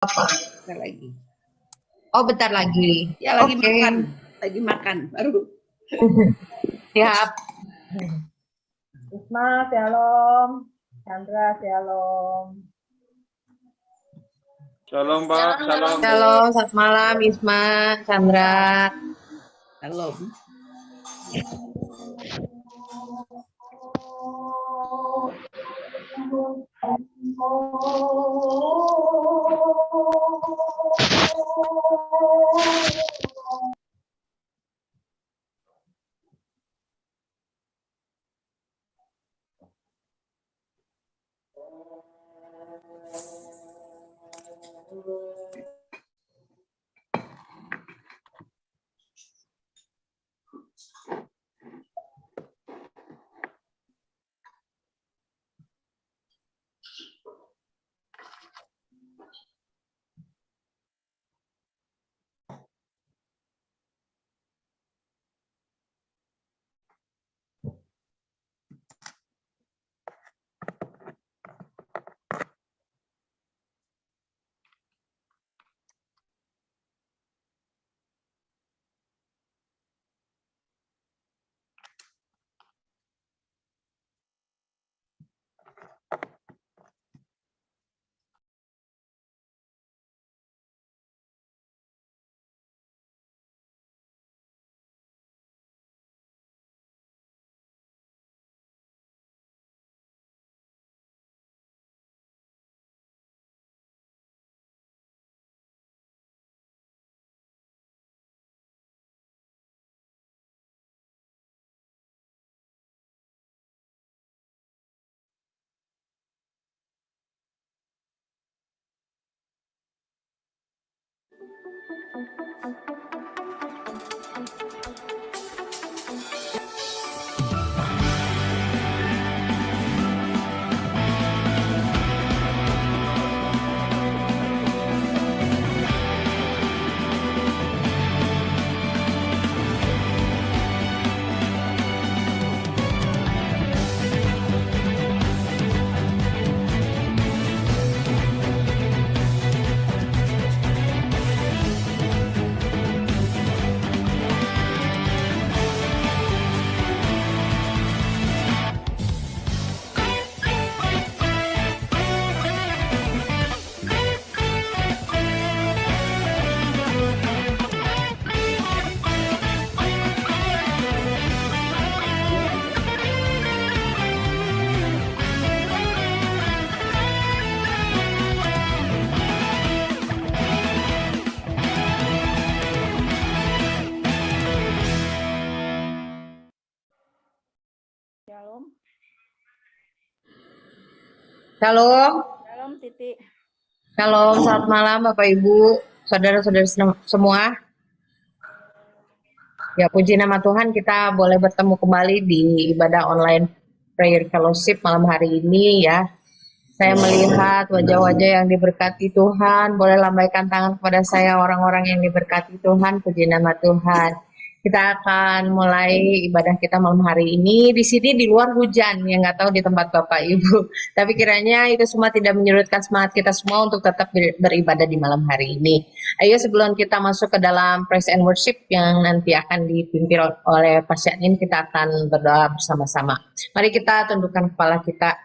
Apa? Bentar lagi. Oh, bentar lagi. Ya lagi Oke. makan. Lagi makan baru. Siap. Isma, shalom. Chandra, shalom. Shalom, Pak. Shalom. Shalom, selamat malam Isma, Chandra. Shalom. Shalom. Shalom. Shalom, Titi. Shalom, selamat malam Bapak Ibu, saudara-saudari semua. Ya, puji nama Tuhan, kita boleh bertemu kembali di ibadah online prayer fellowship malam hari ini ya. Saya melihat wajah-wajah yang diberkati Tuhan. Boleh lambaikan tangan kepada saya orang-orang yang diberkati Tuhan. Puji nama Tuhan. Kita akan mulai ibadah kita malam hari ini. Di sini di luar hujan, yang nggak tahu di tempat Bapak Ibu. Tapi kiranya itu semua tidak menyurutkan semangat kita semua untuk tetap beribadah di malam hari ini. Ayo sebelum kita masuk ke dalam praise and worship yang nanti akan dipimpin oleh Pastor Yanin, kita akan berdoa bersama-sama. Mari kita tundukkan kepala kita.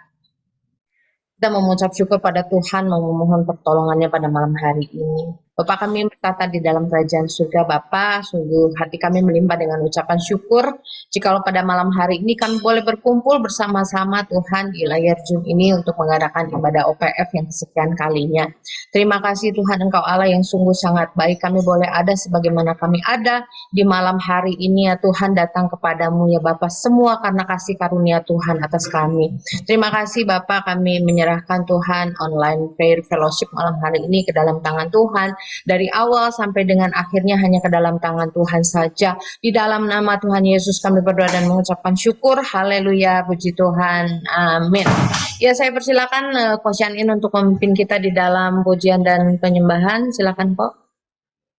Kita mengucap syukur pada Tuhan, memohon pertolongannya pada malam hari ini. Bapa kami berkata di dalam kerajaan surga, Bapa, sungguh hati kami melimpah dengan ucapan syukur. Jikalau pada malam hari ini kami boleh berkumpul bersama-sama Tuhan di layar Zoom ini untuk mengadakan ibadah OPF yang kesekian kalinya. Terima kasih Tuhan, Engkau Allah yang sungguh sangat baik. Kami boleh ada sebagaimana kami ada di malam hari ini ya Tuhan, datang kepadamu ya Bapa, semua karena kasih karunia Tuhan atas kami. Terima kasih Bapak, kami menyerahkan Tuhan online prayer fellowship malam hari ini ke dalam tangan Tuhan. Dari awal sampai dengan akhirnya hanya ke dalam tangan Tuhan saja. Di dalam nama Tuhan Yesus kami berdoa dan mengucapkan syukur. Haleluya, puji Tuhan. Amin. Ya, saya persilakan Coach Yanin untuk memimpin kita di dalam pujian dan penyembahan. Silakan Kok.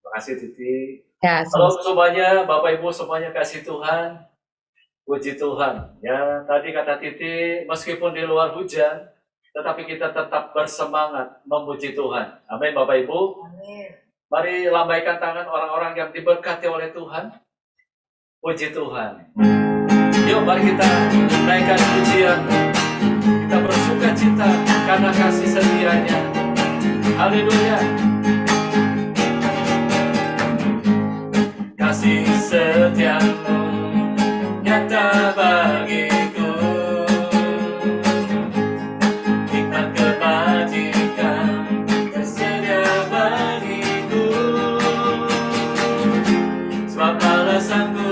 Terima kasih Titi. Ya, halo semuanya, Bapak Ibu semuanya kasih Tuhan. Puji Tuhan. Ya, tadi kata Titi, meskipun di luar hujan, tetapi kita tetap bersemangat memuji Tuhan. Amin, Bapak Ibu. Amin. Mari lambaikan tangan orang-orang yang diberkati oleh Tuhan. Puji Tuhan. Yuk, mari kita naikkan pujian. Kita bersuka cita karena kasih setianya. Haleluya. Kasih setiamu nyata bagiku, nikmat kebajikan tersedia bagiku, sebab alasanku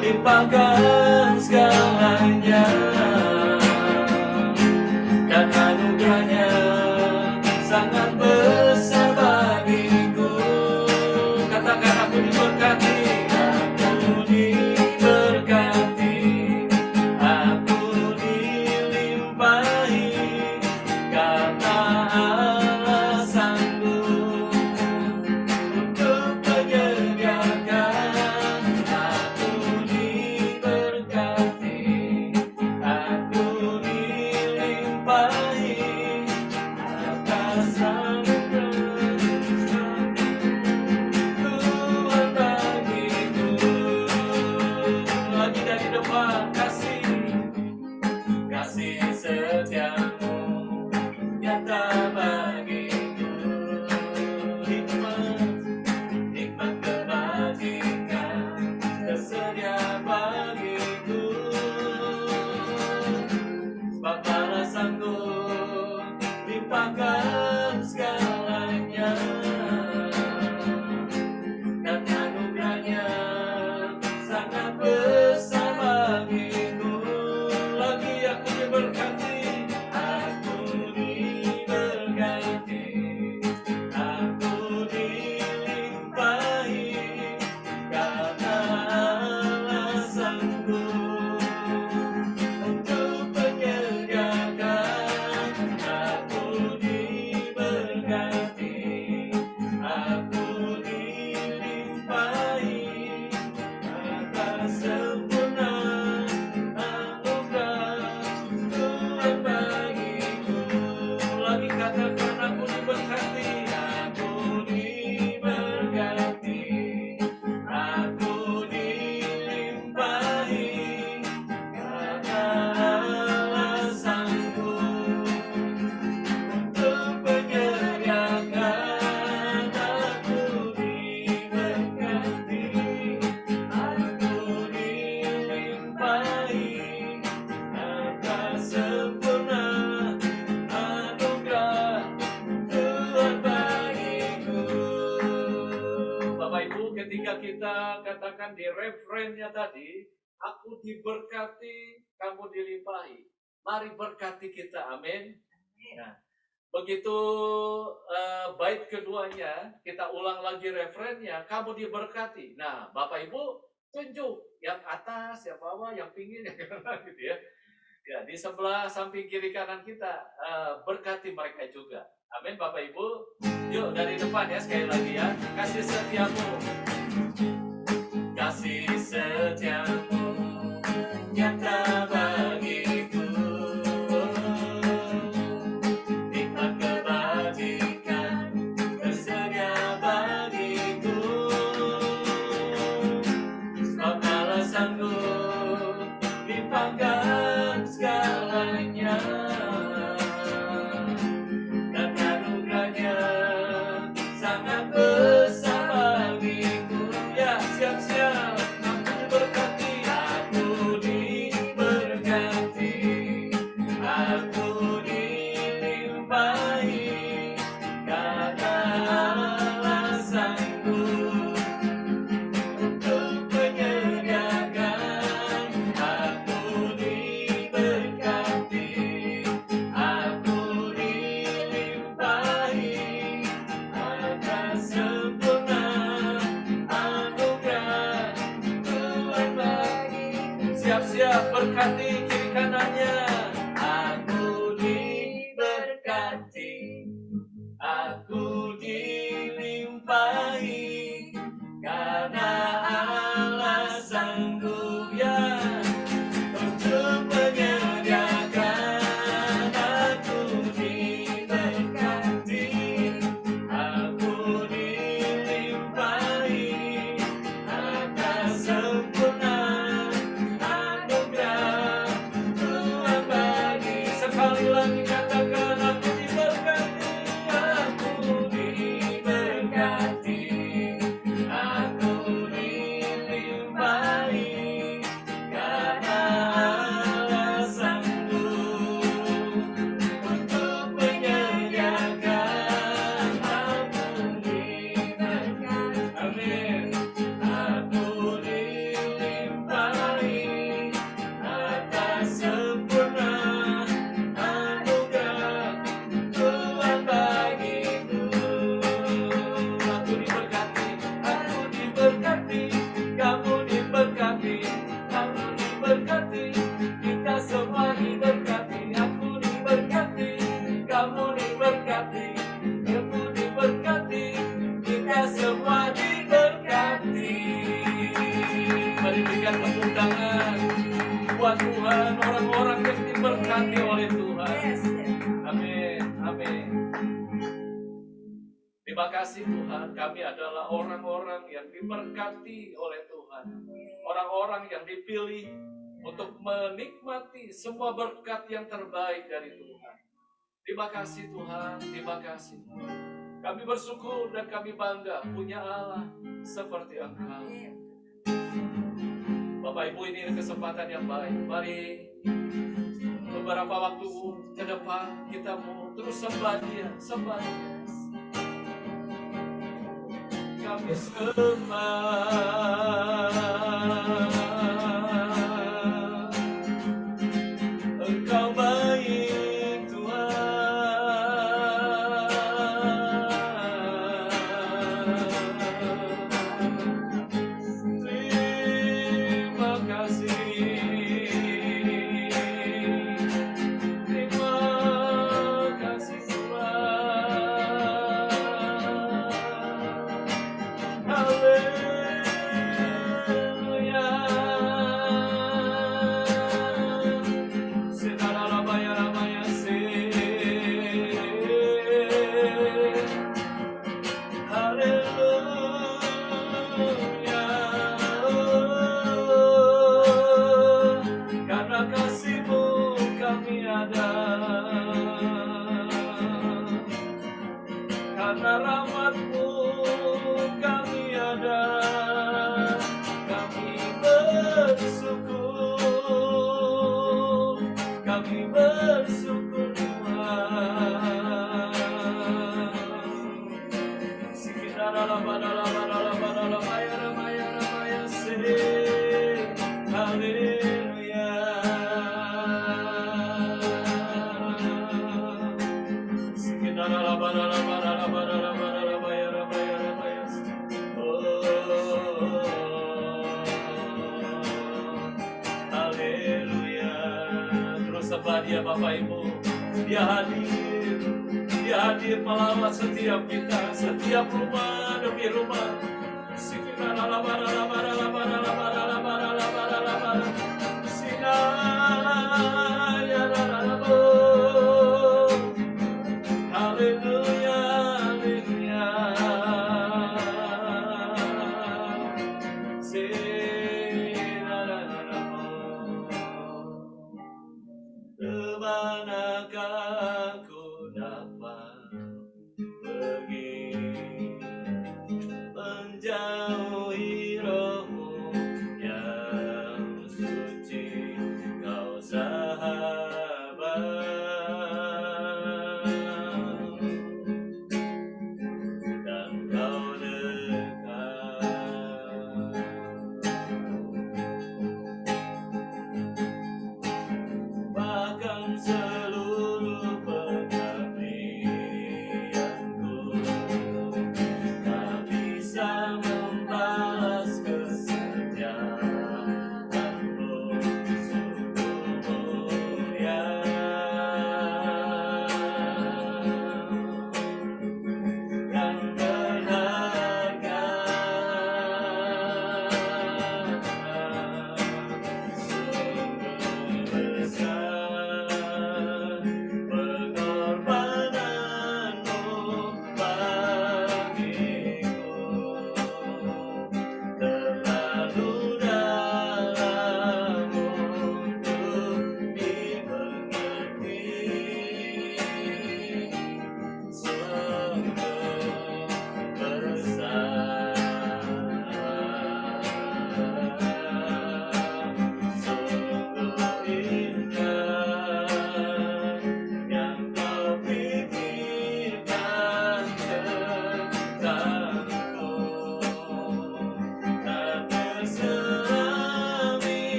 limpahkan segalanya, dan anugerahnya sangat besar bagiku. Katakan aku diberkati, aku diberkati, aku dilimpahi karena alasanku untuk menyediakan. Aku diberkati, aku dilimpahi atas anugerah Tuhan bagiku. Lagi dari depan, kasih setiamu nyata bagiku, nikmat kebajikan tersedia bagiku, sebab alasanku limpahkan segalanya, dan anugerahnya sangat besar bagiku. Lagi aku diberkati, aku diberkati, aku dilimpahi karena alasanku untuk menyediakan. Aku diberkati, aku dilimpahi atas sempurna anugerah Tuhan bagiku. Lagi katakan aku diberkati, aku diberkati, aku dilimpahi karena alasanku untuk menyediakan. Aku diberkati, aku dilimpahi atas sempurna anugerah Tuhan bagiku. Bapak Ibu, ketika kita katakan di referennya tadi, aku diberkati, kamu dilimpahi. Mari berkati kita, amin. Nah, begitu bait keduanya, kita ulang lagi referennya, kamu diberkati. Nah, Bapak Ibu tunjuk yang atas, yang bawah, yang pinggir, yang kanan gitu ya. Ya, di sebelah samping kiri kanan kita, berkati mereka juga. Amin, Bapak Ibu. Yuk dari depan ya, sekali lagi ya. Kasih setiamu, kasih setiamu nyata bagiku, nikmat kebajikan tersedia bagiku, sebab alasanku limpahkan segalanya, dan anugerahnya sangat besar bagiku. Ya, siap-siap, aku diberkati, aku diberkati, aku dilimpahi karena alasanku untuk menyediakan. Aku diberkati, aku dilimpahi atas sempurna anugerah Tuhan bagiku. Siap-siap, berkati kiri kanannya. Aku diberkati, aku dilimpahi karena alasanku ya untuk menyediakan. Terima kasih Tuhan, kami adalah orang-orang yang diberkati oleh Tuhan. Orang-orang yang dipilih untuk menikmati semua berkat yang terbaik dari Tuhan. Terima kasih Tuhan, terima kasih. Kami bersyukur dan kami bangga punya Allah seperti Engkau. Bapak Ibu, ini kesempatan yang baik. Mari beberapa waktu ke depan kita mau terus sembah Dia, sembah Dia. Kami sembah Engkau baik Tuhan. Terima kasih. Terima kasih Tuhan. Haleluya. Sedarabaya ramaya se. Haleluya. Karena kasih-Mu kami ada. Karena rahmat-Mu kami ada. Kami bersyukur. Kami bersyukur Tuhan. Sikidara-la-ba-da-la-ba-da-la-ba-da-la-ba-ya, ramaya, ramaya, se. Haleluya. Sikidara-la-ba-da-la-ba-da-la-ba-da-la-ba-da-la-ba-ya, ramaya, ramaya, se. Oh, haleluya. Terus sembah Dia Bapak Ibu. Dia hadir. Dia hadir melawat setiap kita, setiap rumah demi rumah. Haleluya, haleluya. Kemanakah ku dapat pergi menjauhi Roh-Mu yang suci? Kau sahaja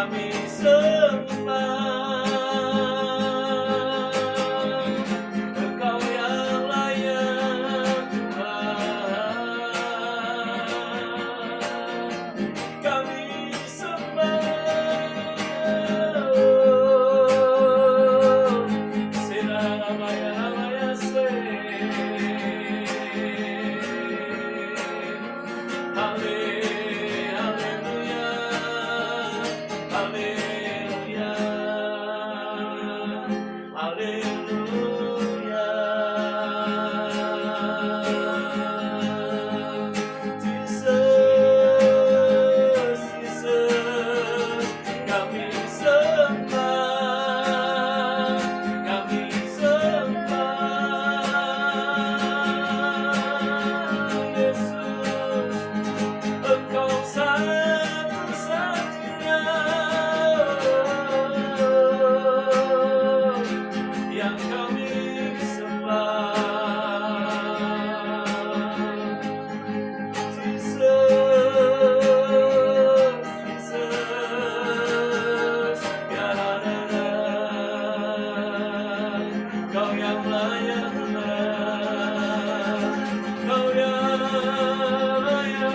kami sembah. Engkau yang layak Tuhan, kami sembah. Sinarabaya se. Haleluya, haleluya, haleluya. Jesus, Jesus, kami sembah, kami sembah. Yesus, Engkau satu-satunya yang kami sembah. Jesus, Jesus, ya Kau yang layak Tuhan, Kau yang layak.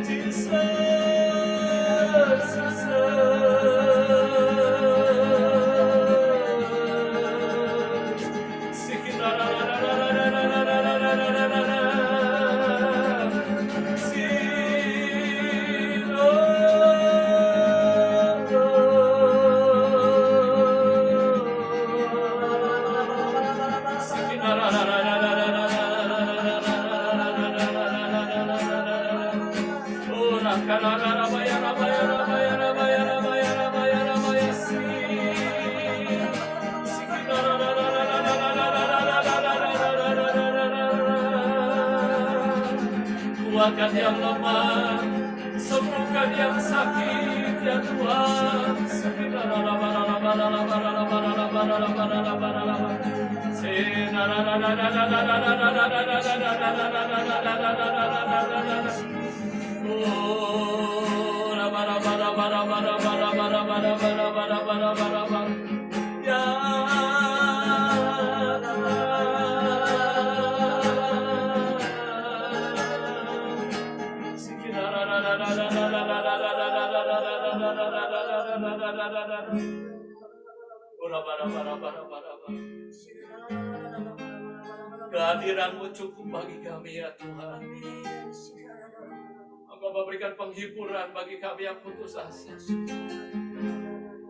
Jesus, kuatkan yang lemah, sembuhkan yang sakit ya Tuhan. Kehadiran-Mu cukup bagi kami ya Tuhan. Engkau memberikan penghiburan bagi kami yang putus asa.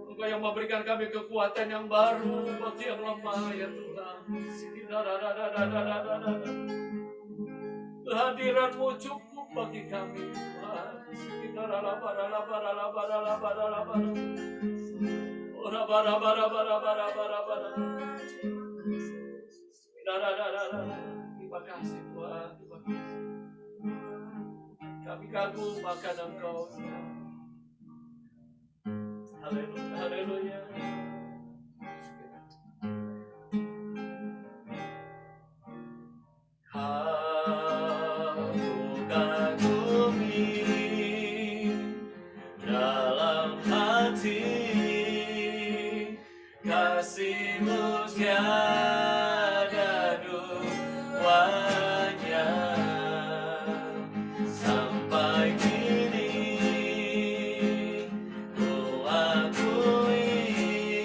Engkau yang memberikan kami kekuatan yang baru bagi yang lemah ya Tuhan. Kehadiran-Mu cukup bagi kami Tuhan. Terima kasih Tuhan, terima kasih. Kami kagum akan Engkau. Haleluya, haleluya. Aku kagumi dalam hati kasih-Mu tiada duanya. Sampai kini ku akui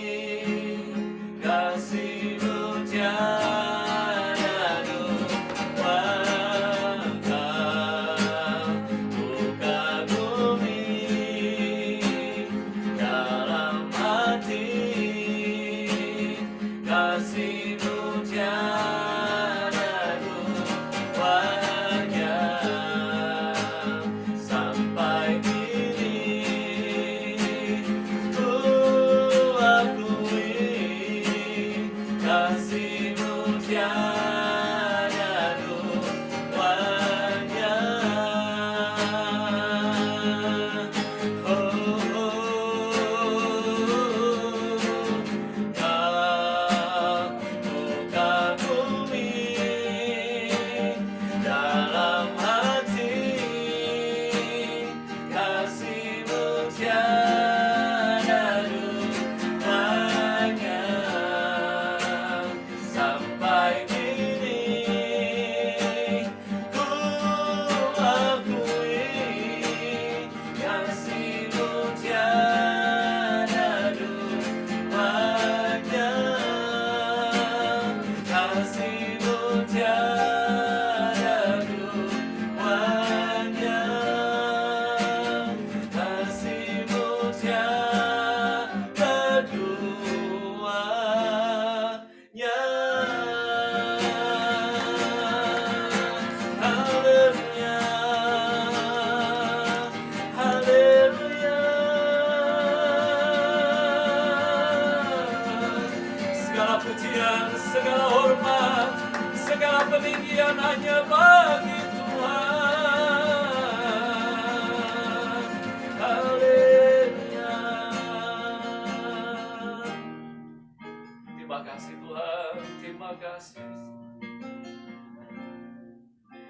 hanya bagi Tuhan. Haleluya. Terima kasih Tuhan, terima kasih.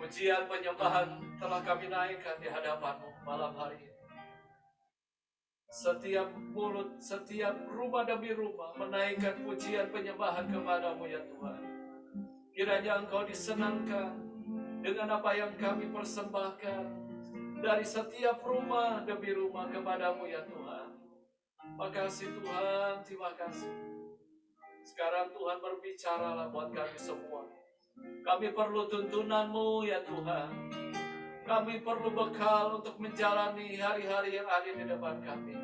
Pujian penyembahan telah kami naikkan di hadapan-Mu malam hari ini. Setiap mulut, setiap rumah demi rumah menaikkan pujian penyembahan kepada-Mu ya Tuhan. Kiranya Engkau disenangkan dengan apa yang kami persembahkan dari setiap rumah demi rumah kepada-Mu ya Tuhan. Makasih Tuhan, terima kasih. Sekarang Tuhan berbicaralah buat kami semua. Kami perlu tuntunan-Mu ya Tuhan. Kami perlu bekal untuk menjalani hari-hari yang ada di depan kami.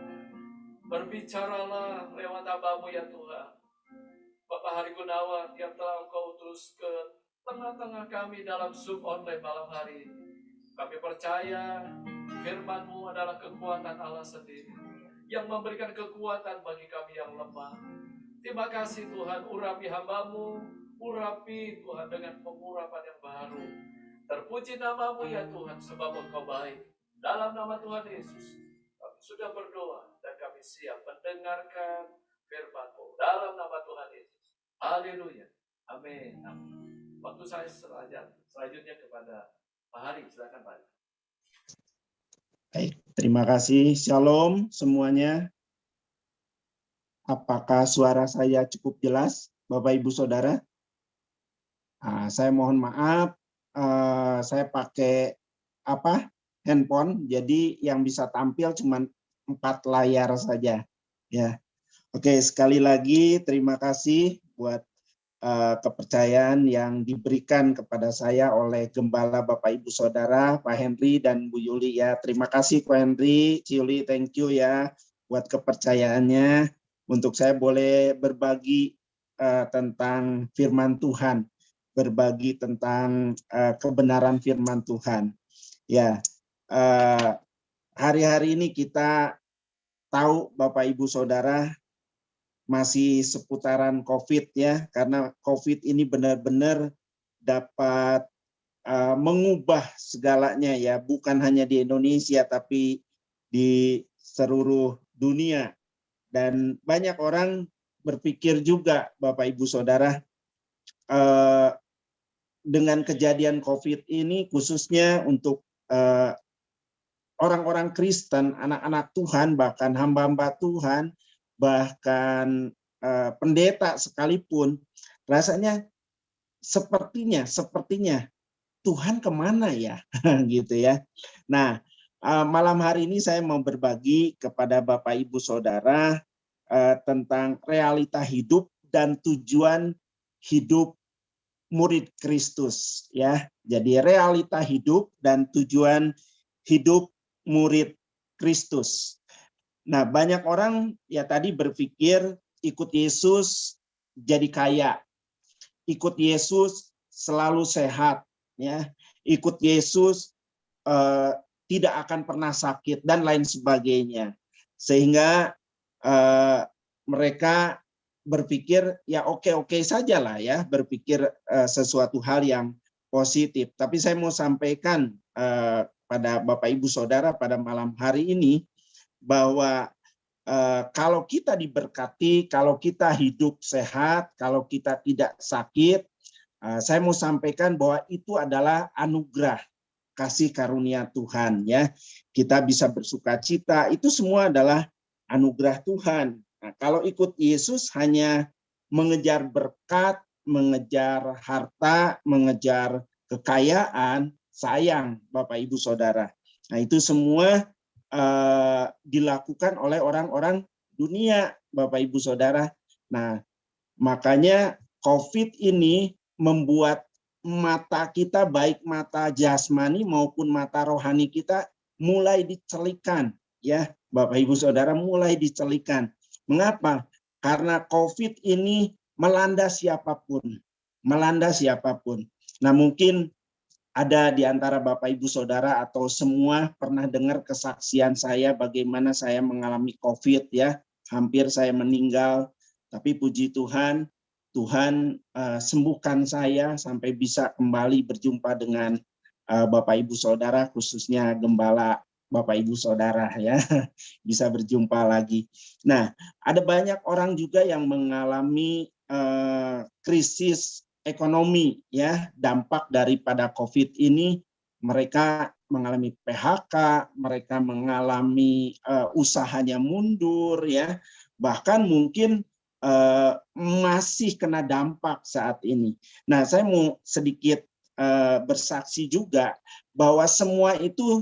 Berbicaralah lewat hamba-Mu ya Tuhan. Bapak Hari Gunawan yang telah Engkau utus ke tengah-tengah kami dalam Zoom online malam hari ini. Kami percaya firman-Mu adalah kekuatan Allah sendiri yang memberikan kekuatan bagi kami yang lemah. Terima kasih Tuhan, urapi hamba-Mu, urapi Tuhan dengan pengurapan yang baru. Terpuji nama-Mu ya Tuhan, sebab Engkau baik. Dalam nama Tuhan Yesus, kami sudah berdoa dan kami siap mendengarkan firman-Mu. Dalam nama Tuhan Yesus. Haleluya. Amin. Waktu saya selanjutnya kepada Pak Hari. Silakan Pak. Baik, terima kasih. Shalom semuanya. Apakah suara saya cukup jelas, Bapak Ibu Saudara? Saya mohon maaf. Saya pakai handphone, jadi yang bisa tampil cuma 4 layar saja. Ya, oke, sekali lagi terima kasih buat kepercayaan yang diberikan kepada saya oleh Gembala Bapak Ibu Saudara, Pak Henry dan Bu Yuli ya. Terima kasih Pak Henry, Yuli, thank you ya buat kepercayaannya untuk saya boleh berbagi tentang firman Tuhan. Berbagi tentang kebenaran firman Tuhan. Ya, hari-hari ini kita tahu Bapak Ibu Saudara masih seputaran COVID ya, karena COVID ini benar-benar dapat mengubah segalanya ya, bukan hanya di Indonesia tapi di seluruh dunia. Dan banyak orang berpikir juga Bapak Ibu Saudara, dengan kejadian COVID ini khususnya untuk orang-orang Kristen, anak-anak Tuhan, bahkan hamba-hamba Tuhan, bahkan pendeta sekalipun, rasanya sepertinya Tuhan kemana ya, gitu ya. Nah, malam hari ini saya mau berbagi kepada Bapak Ibu Saudara tentang realita hidup dan tujuan hidup murid Kristus ya. Jadi realita hidup dan tujuan hidup murid Kristus. Nah, banyak orang ya tadi berpikir ikut Yesus jadi kaya. Ikut Yesus selalu sehat ya. Ikut Yesus tidak akan pernah sakit dan lain sebagainya. Sehingga mereka berpikir ya oke-oke saja lah ya, berpikir sesuatu hal yang positif. Tapi saya mau sampaikan pada Bapak Ibu Saudara pada malam hari ini bahwa kalau kita diberkati, kalau kita hidup sehat, kalau kita tidak sakit, saya mau sampaikan bahwa itu adalah anugerah kasih karunia Tuhan ya. Kita bisa bersukacita, itu semua adalah anugerah Tuhan. Nah, kalau ikut Yesus hanya mengejar berkat, mengejar harta, mengejar kekayaan, sayang Bapak Ibu Saudara. Nah, itu semua dilakukan oleh orang-orang dunia Bapak Ibu Saudara. Nah, makanya COVID ini membuat mata kita, baik mata jasmani maupun mata rohani kita mulai dicelikan ya Bapak Ibu Saudara, mulai dicelikan. Mengapa? Karena COVID ini melanda siapapun. Melanda siapapun. Nah, mungkin ada di antara Bapak Ibu Saudara atau semua pernah dengar kesaksian saya bagaimana saya mengalami COVID ya. Hampir saya meninggal. Tapi puji Tuhan Tuhan sembuhkan saya sampai bisa kembali berjumpa dengan Bapak Ibu Saudara, khususnya gembala Bapak Ibu Saudara ya, bisa berjumpa lagi. Nah, ada banyak orang juga yang mengalami krisis ekonomi ya, dampak daripada COVID ini. Mereka mengalami PHK, mereka mengalami usahanya mundur ya, bahkan mungkin masih kena dampak saat ini. Nah, saya mau sedikit bersaksi juga bahwa semua itu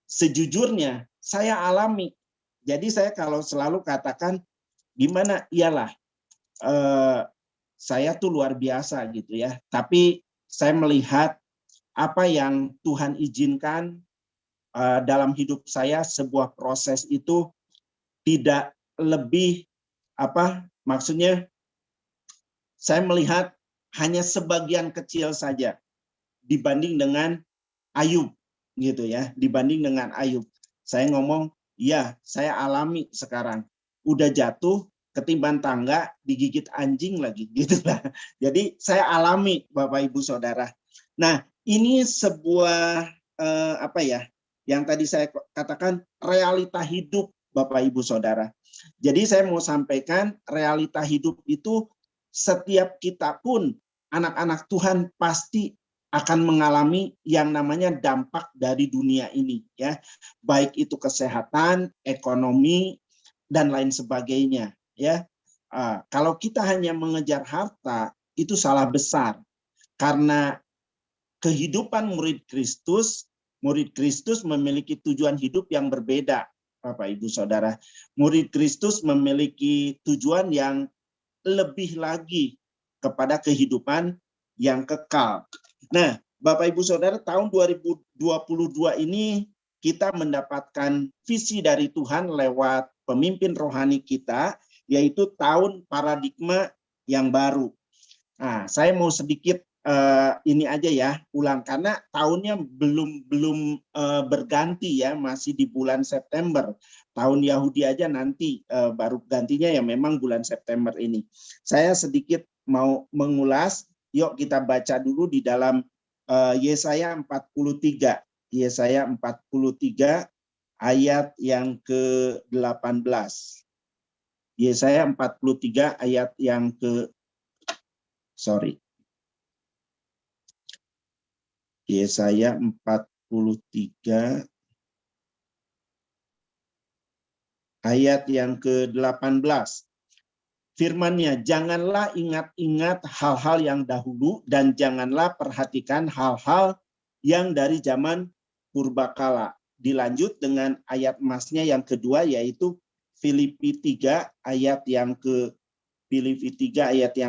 sejujurnya saya alami. Jadi saya kalau selalu katakan gimana, iyalah saya tuh luar biasa gitu ya. Tapi saya melihat apa yang Tuhan izinkan dalam hidup saya, sebuah proses itu tidak lebih maksudnya saya melihat hanya sebagian kecil saja dibanding dengan Ayub gitu ya, dibanding dengan Ayub. Saya ngomong, ya saya alami sekarang. Udah jatuh, ketiban tangga, digigit anjing lagi gitu lah. Jadi saya alami Bapak Ibu Saudara. Nah, ini sebuah yang tadi saya katakan realita hidup Bapak Ibu Saudara. Jadi saya mau sampaikan realita hidup itu setiap kita pun anak-anak Tuhan pasti akan mengalami yang namanya dampak dari dunia ini ya. Baik itu kesehatan, ekonomi dan lain sebagainya ya. Kalau kita hanya mengejar harta itu salah besar. Karena kehidupan murid Kristus memiliki tujuan hidup yang berbeda, Bapak Ibu Saudara. Murid Kristus memiliki tujuan yang lebih lagi kepada kehidupan yang kekal. Nah, Bapak Ibu Saudara, tahun 2022 ini kita mendapatkan visi dari Tuhan lewat pemimpin rohani kita, yaitu tahun paradigma yang baru. Nah, saya mau sedikit ini aja ya, ulang karena tahunnya belum berganti ya, masih di bulan September. Tahun Yahudi aja nanti baru gantinya ya, memang bulan September ini. Saya sedikit mau mengulas, yuk kita baca dulu di dalam Yesaya 43. Yesaya 43 ayat yang ke-18. Yesaya 43 ayat yang Yesaya 43 ayat yang ke-18. Firman-Nya, janganlah ingat-ingat hal-hal yang dahulu dan janganlah perhatikan hal-hal yang dari zaman purbakala. Dilanjut dengan ayat emasnya yang kedua, yaitu Filipi 3 ayat yang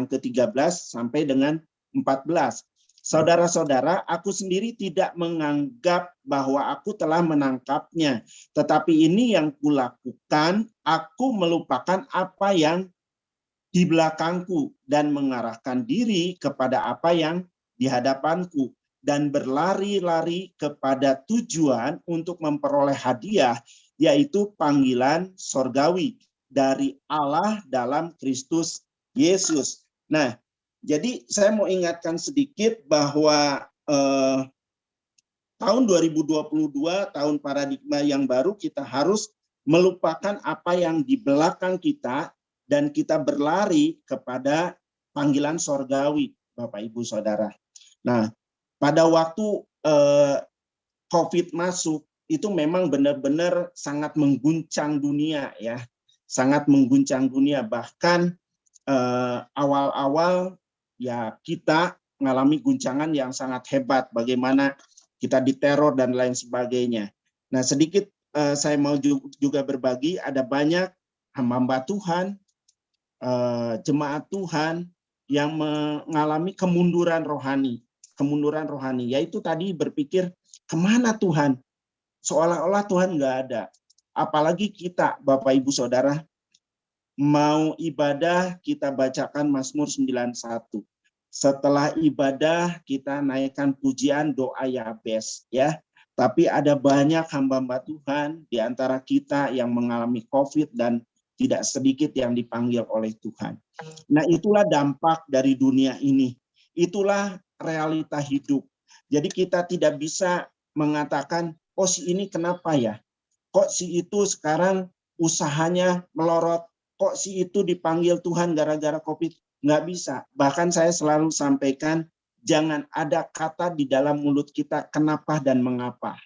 ke-13 sampai dengan 14. Saudara-saudara, aku sendiri tidak menganggap bahwa aku telah menangkapnya. Tetapi ini yang kulakukan, aku melupakan apa yang di belakangku dan mengarahkan diri kepada apa yang di hadapanku. Dan berlari-lari kepada tujuan untuk memperoleh hadiah, yaitu panggilan sorgawi dari Allah dalam Kristus Yesus. Nah, jadi saya mau ingatkan sedikit bahwa tahun 2022, tahun paradigma yang baru, kita harus melupakan apa yang di belakang kita dan kita berlari kepada panggilan sorgawi, Bapak Ibu Saudara. Nah, pada waktu COVID masuk, itu memang benar-benar sangat mengguncang dunia ya, sangat mengguncang dunia. Bahkan awal-awal ya kita mengalami guncangan yang sangat hebat, bagaimana kita diteror dan lain sebagainya. Nah, sedikit saya mau juga berbagi, ada banyak hamba Tuhan, jemaat Tuhan yang mengalami kemunduran rohani, yaitu tadi berpikir, kemana Tuhan? Seolah-olah Tuhan nggak ada. Apalagi kita, Bapak Ibu Saudara, mau ibadah kita bacakan Mazmur 91. Setelah ibadah kita naikkan pujian doa Yabes ya. Tapi ada banyak hamba-hamba Tuhan di antara kita yang mengalami COVID dan tidak sedikit yang dipanggil oleh Tuhan. Nah, itulah dampak dari dunia ini. Itulah realita hidup. Jadi kita tidak bisa mengatakan, oh si ini kenapa ya? Kok si itu sekarang usahanya melorot? Kok si itu dipanggil Tuhan gara-gara COVID? Nggak bisa. Bahkan saya selalu sampaikan, jangan ada kata di dalam mulut kita kenapa dan mengapa.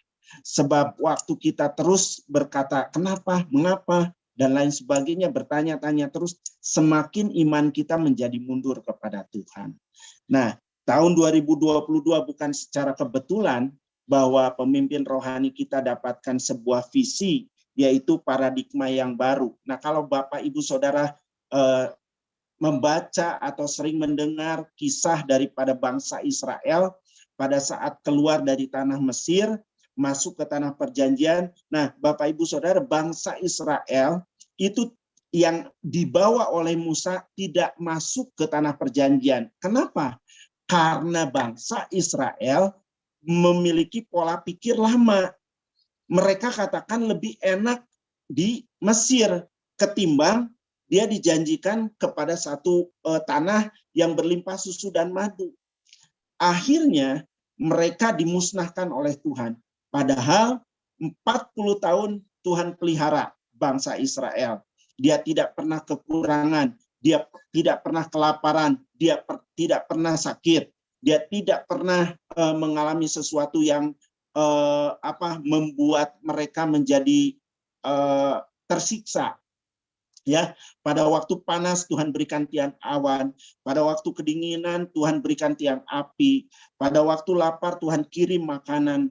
Sebab waktu kita terus berkata kenapa, mengapa, dan lain sebagainya, bertanya-tanya terus, semakin iman kita menjadi mundur kepada Tuhan. Nah, tahun 2022 bukan secara kebetulan bahwa pemimpin rohani kita dapatkan sebuah visi, yaitu paradigma yang baru. Nah, kalau Bapak, Ibu, Saudara membaca atau sering mendengar kisah daripada bangsa Israel pada saat keluar dari tanah Mesir, masuk ke tanah perjanjian. Nah, Bapak, Ibu, Saudara, bangsa Israel itu yang dibawa oleh Musa tidak masuk ke tanah perjanjian. Kenapa? Karena bangsa Israel memiliki pola pikir lama. Mereka katakan lebih enak di Mesir ketimbang dia dijanjikan kepada satu tanah yang berlimpah susu dan madu. Akhirnya mereka dimusnahkan oleh Tuhan. Padahal 40 tahun Tuhan pelihara bangsa Israel. Dia tidak pernah kekurangan, dia tidak pernah kelaparan, dia tidak pernah sakit, dia tidak pernah mengalami sesuatu yang membuat mereka menjadi tersiksa. Ya, pada waktu panas Tuhan berikan tiang awan, pada waktu kedinginan Tuhan berikan tiang api, pada waktu lapar Tuhan kirim makanan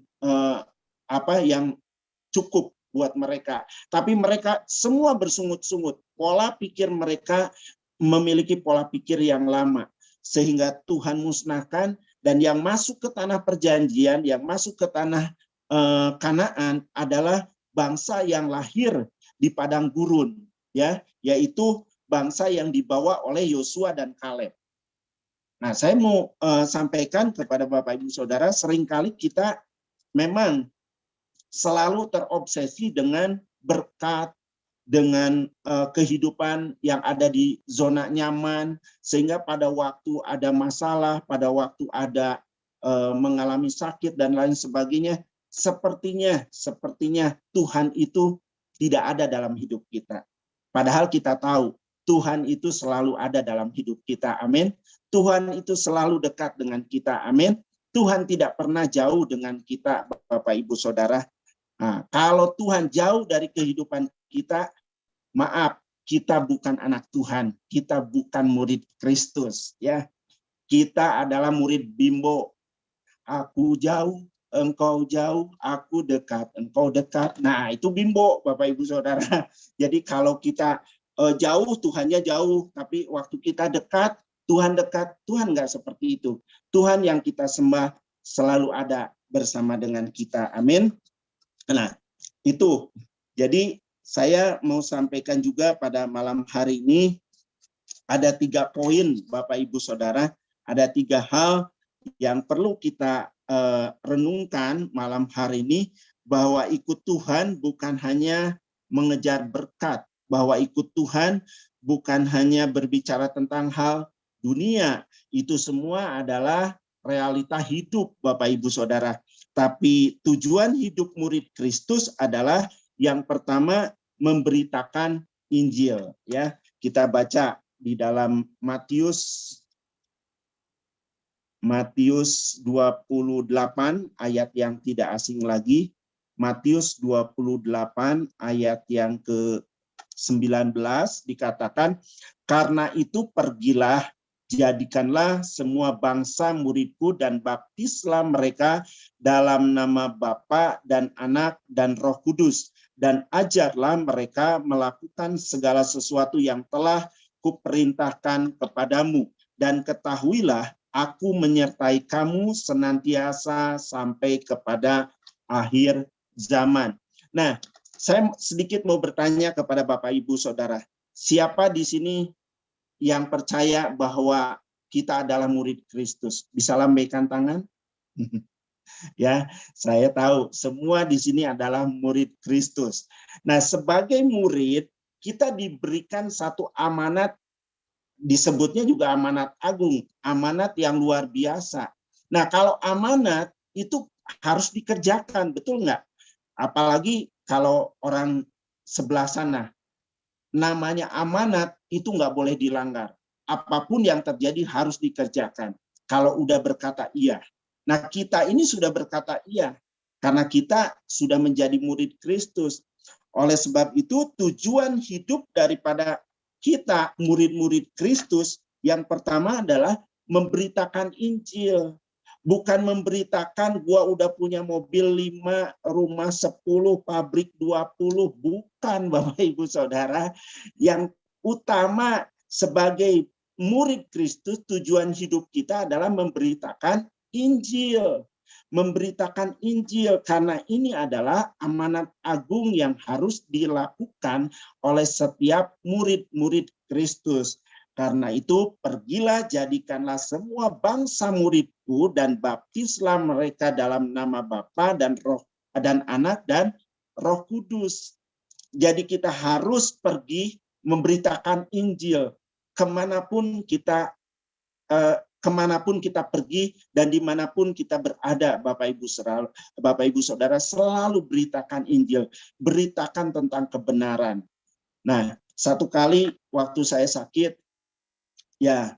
yang cukup buat mereka. Tapi mereka semua bersungut-sungut. Pola pikir mereka memiliki pola pikir yang lama, sehingga Tuhan musnahkan, dan yang masuk ke tanah perjanjian, yang masuk ke tanah Kanaan adalah bangsa yang lahir di padang gurun, ya, yaitu bangsa yang dibawa oleh Yosua dan Kaleb. Nah, saya mau sampaikan kepada Bapak, Ibu, Saudara, seringkali kita memang selalu terobsesi dengan berkat, dengan kehidupan yang ada di zona nyaman, sehingga pada waktu ada masalah, pada waktu ada mengalami sakit dan lain sebagainya, sepertinya Tuhan itu tidak ada dalam hidup kita. Padahal kita tahu Tuhan itu selalu ada dalam hidup kita. Amin. Tuhan itu selalu dekat dengan kita. Amin. Tuhan tidak pernah jauh dengan kita, Bapak, Ibu, Saudara. Nah, kalau Tuhan jauh dari kehidupan kita, maaf, kita bukan anak Tuhan, kita bukan murid Kristus, ya. Kita adalah murid bimbo. Aku jauh, engkau jauh, aku dekat, engkau dekat. Nah, itu bimbo, Bapak, Ibu, Saudara. Jadi kalau kita jauh, Tuhannya jauh, tapi waktu kita dekat, Tuhan dekat. Tuhan nggak seperti itu. Tuhan yang kita sembah selalu ada bersama dengan kita. Amin. Nah, itu. Jadi saya mau sampaikan juga pada malam hari ini ada 3 poin, Bapak, Ibu, Saudara. Ada 3 hal yang perlu kita renungkan malam hari ini, bahwa ikut Tuhan bukan hanya mengejar berkat, bahwa ikut Tuhan bukan hanya berbicara tentang hal dunia. Itu semua adalah realita hidup, Bapak, Ibu, Saudara. Tapi tujuan hidup murid Kristus adalah yang pertama memberitakan Injil, ya. Kita baca di dalam Matius 28 ayat yang tidak asing lagi. Matius 28 ayat yang ke-19 dikatakan, karena itu pergilah, jadikanlah semua bangsa muridku dan baptislah mereka dalam nama Bapa dan Anak dan Roh Kudus, dan ajarlah mereka melakukan segala sesuatu yang telah kuperintahkan kepadamu, dan ketahuilah aku menyertai kamu senantiasa sampai kepada akhir zaman. Nah, saya sedikit mau bertanya kepada Bapak, Ibu, Saudara, siapa di sini yang percaya bahwa kita adalah murid Kristus? Bisa lambaikan tangan? Ya, saya tahu semua di sini adalah murid Kristus. Nah, sebagai murid, kita diberikan satu amanat, disebutnya juga amanat agung, amanat yang luar biasa. Nah, kalau amanat itu harus dikerjakan, betul nggak? Apalagi kalau orang sebelah sana, namanya amanat itu nggak boleh dilanggar. Apapun yang terjadi harus dikerjakan. Kalau udah berkata iya. Nah, kita ini sudah berkata iya, karena kita sudah menjadi murid Kristus. Oleh sebab itu, tujuan hidup daripada kita, murid-murid Kristus, yang pertama adalah memberitakan Injil. Bukan memberitakan gua udah punya mobil 5, rumah 10, pabrik 20. Bukan, Bapak Ibu Saudara. Yang utama sebagai murid Kristus, tujuan hidup kita adalah memberitakan Injil. Memberitakan Injil, karena ini adalah amanat agung yang harus dilakukan oleh setiap murid-murid Kristus. Karena itu, pergilah, jadikanlah semua bangsa muridku dan baptislah mereka dalam nama Bapa dan Roh dan Anak dan Roh Kudus. Jadi kita harus pergi memberitakan Injil kemanapun kita pergi dan dimanapun kita berada, Bapak Ibu Saudara, selalu beritakan Injil, beritakan tentang kebenaran. Nah, satu kali waktu saya sakit, ya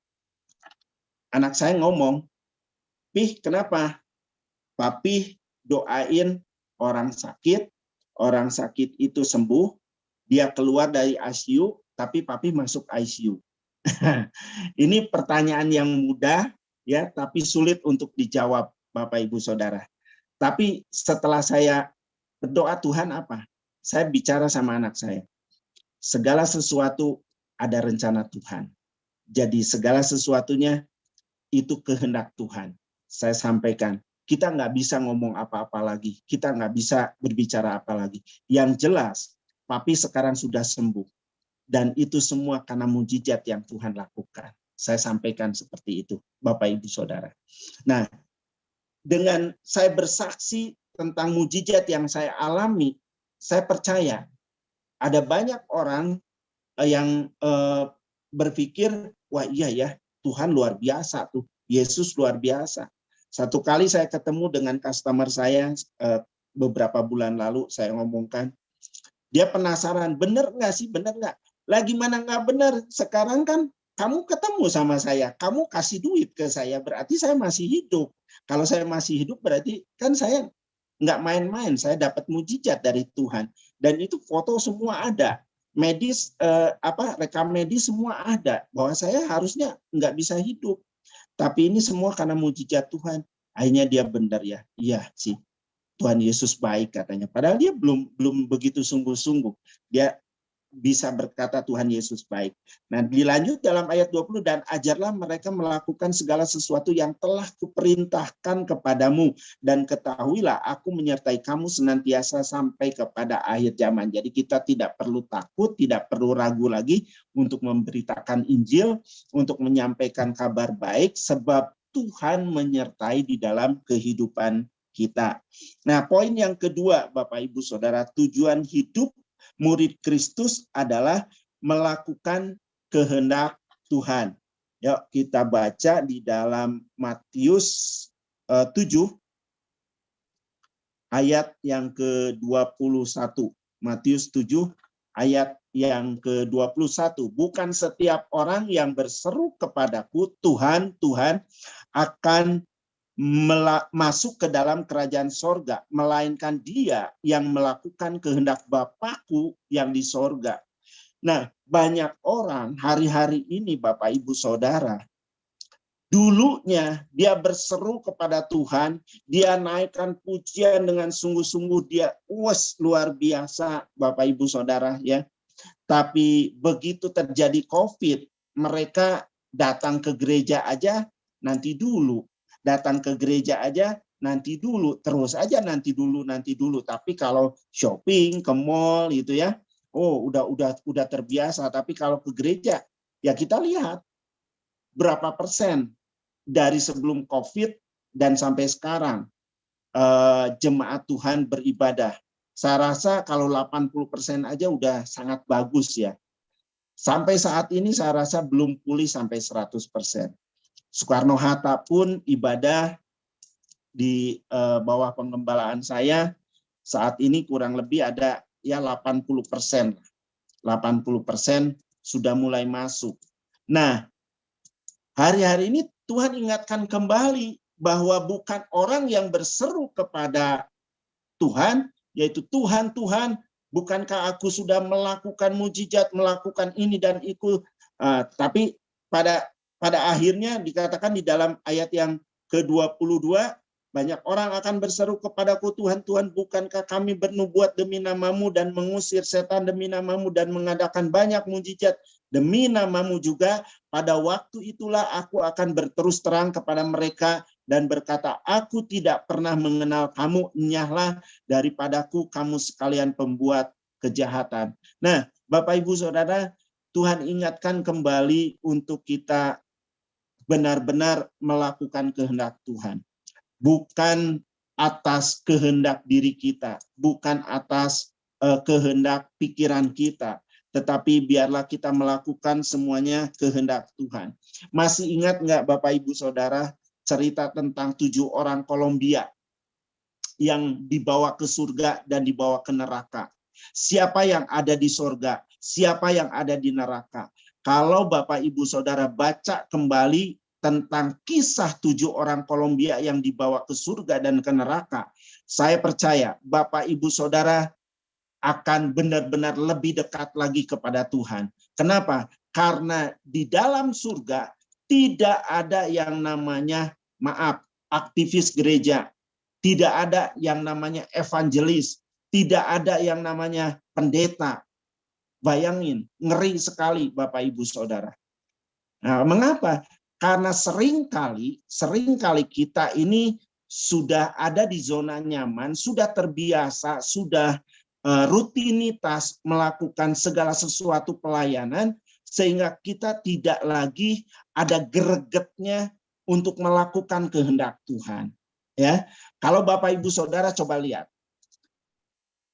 anak saya ngomong, "Pih, kenapa?" "Papi doain orang sakit itu sembuh, dia keluar dari ICU, tapi papi masuk ICU." Ini pertanyaan yang mudah, ya, tapi sulit untuk dijawab, Bapak Ibu Saudara. Tapi setelah saya berdoa, Tuhan apa? Saya bicara sama anak saya. Segala sesuatu ada rencana Tuhan. Jadi segala sesuatunya itu kehendak Tuhan. Saya sampaikan, kita nggak bisa ngomong apa-apa lagi. Kita nggak bisa berbicara apa lagi. Yang jelas, papi sekarang sudah sembuh. Dan itu semua karena mujizat yang Tuhan lakukan. Saya sampaikan seperti itu, Bapak Ibu Saudara. Nah, dengan saya bersaksi tentang mujizat yang saya alami, saya percaya ada banyak orang yang berpikir, wah iya ya, Tuhan luar biasa tuh, Yesus luar biasa. Satu kali saya ketemu dengan customer saya beberapa bulan lalu, saya ngomongkan, dia penasaran, bener nggak sih, bener nggak? Lagi mana nggak benar? Sekarang kan kamu ketemu sama saya, kamu kasih duit ke saya, berarti saya masih hidup. Kalau saya masih hidup berarti kan saya nggak main-main, saya dapat mujizat dari Tuhan. Dan itu foto semua ada, medis rekam medis semua ada, bahwa saya harusnya nggak bisa hidup. Tapi ini semua karena mujizat Tuhan. Akhirnya dia benar ya, iya sih. Tuhan Yesus baik katanya. Padahal dia belum begitu sungguh-sungguh. Dia bisa berkata Tuhan Yesus baik. Nah, dilanjut dalam ayat 20, dan ajarlah mereka melakukan segala sesuatu yang telah kuperintahkan kepadamu, dan ketahuilah aku menyertai kamu senantiasa sampai kepada akhir zaman. Jadi kita tidak perlu takut, tidak perlu ragu lagi untuk memberitakan Injil, untuk menyampaikan kabar baik, sebab Tuhan menyertai di dalam kehidupan kita. Nah, poin yang kedua, Bapak Ibu Saudara, tujuan hidup murid Kristus adalah melakukan kehendak Tuhan. Yuk kita baca di dalam Matius 7 ayat yang ke-21. Matius 7 ayat yang ke-21. Bukan setiap orang yang berseru kepadaku, Tuhan, Tuhan, akan masuk ke dalam kerajaan sorga, melainkan dia yang melakukan kehendak Bapakku yang di sorga. Nah, banyak orang hari-hari ini, Bapak Ibu Saudara, dulunya dia berseru kepada Tuhan, dia naikkan pujian dengan sungguh-sungguh, dia luar biasa, Bapak Ibu Saudara, ya. Tapi begitu terjadi COVID, mereka datang ke gereja aja nanti dulu. Datang ke gereja aja nanti dulu, terus aja nanti dulu. Tapi kalau shopping ke mall gitu ya, udah terbiasa. Tapi kalau ke gereja, ya kita lihat berapa persen dari sebelum COVID dan sampai sekarang jemaat Tuhan beribadah. Saya rasa kalau 80% aja udah sangat bagus ya. Sampai saat ini saya rasa belum pulih sampai 100%. Soekarno-Hatta pun ibadah di bawah pengembalaan saya saat ini kurang lebih ada ya 80%. 80% sudah mulai masuk. Nah, hari-hari ini Tuhan ingatkan kembali bahwa bukan orang yang berseru kepada Tuhan, yaitu Tuhan, Tuhan, bukankah aku sudah melakukan mujizat, melakukan ini dan itu, tapi pada akhirnya dikatakan di dalam ayat yang ke-22, banyak orang akan berseru kepadaku, Tuhan, Tuhan, bukankah kami bernubuat demi namamu dan mengusir setan demi namamu dan mengadakan banyak mujizat demi namamu juga. Pada waktu itulah aku akan berterus terang kepada mereka dan berkata, aku tidak pernah mengenal kamu, enyahlah daripadaku kamu sekalian pembuat kejahatan. Nah, Bapak Ibu Saudara, Tuhan ingatkan kembali untuk kita benar-benar melakukan kehendak Tuhan. Bukan atas kehendak diri kita, bukan atas kehendak pikiran kita, tetapi biarlah kita melakukan semuanya kehendak Tuhan. Masih ingat nggak Bapak Ibu Saudara cerita tentang 7 orang Kolombia yang dibawa ke surga dan dibawa ke neraka? Siapa yang ada di surga? Siapa yang ada di neraka? Kalau Bapak Ibu Saudara baca kembali tentang kisah 7 orang Kolombia yang dibawa ke surga dan ke neraka, saya percaya Bapak Ibu Saudara akan benar-benar lebih dekat lagi kepada Tuhan. Kenapa? Karena di dalam surga tidak ada yang namanya, maaf, aktivis gereja, tidak ada yang namanya evangelis, tidak ada yang namanya pendeta. Bayangin, ngeri sekali Bapak Ibu Saudara. Nah, mengapa? Karena seringkali kita ini sudah ada di zona nyaman, sudah terbiasa, sudah rutinitas melakukan segala sesuatu pelayanan, sehingga kita tidak lagi ada gregetnya untuk melakukan kehendak Tuhan. Ya, kalau Bapak Ibu Saudara coba lihat,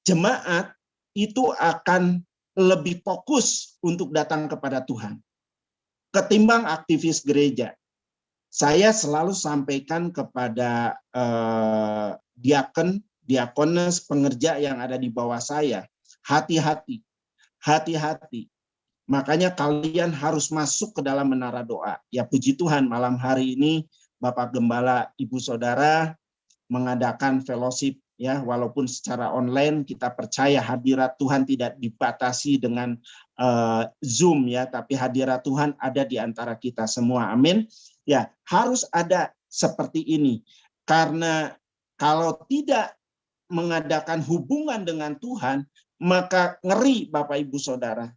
jemaat itu akan lebih fokus untuk datang kepada Tuhan ketimbang aktivis gereja. Saya selalu sampaikan kepada diakones, pengerja yang ada di bawah saya, hati-hati, hati-hati. Makanya kalian harus masuk ke dalam menara doa. Ya puji Tuhan, malam hari ini Bapak Gembala, Ibu Saudara mengadakan fellowship, ya, walaupun secara online. Kita percaya hadirat Tuhan tidak dibatasi dengan Zoom, ya, tapi hadirat Tuhan ada di antara kita semua. Amin. Ya, harus ada seperti ini. Karena kalau tidak mengadakan hubungan dengan Tuhan, maka ngeri Bapak Ibu Saudara.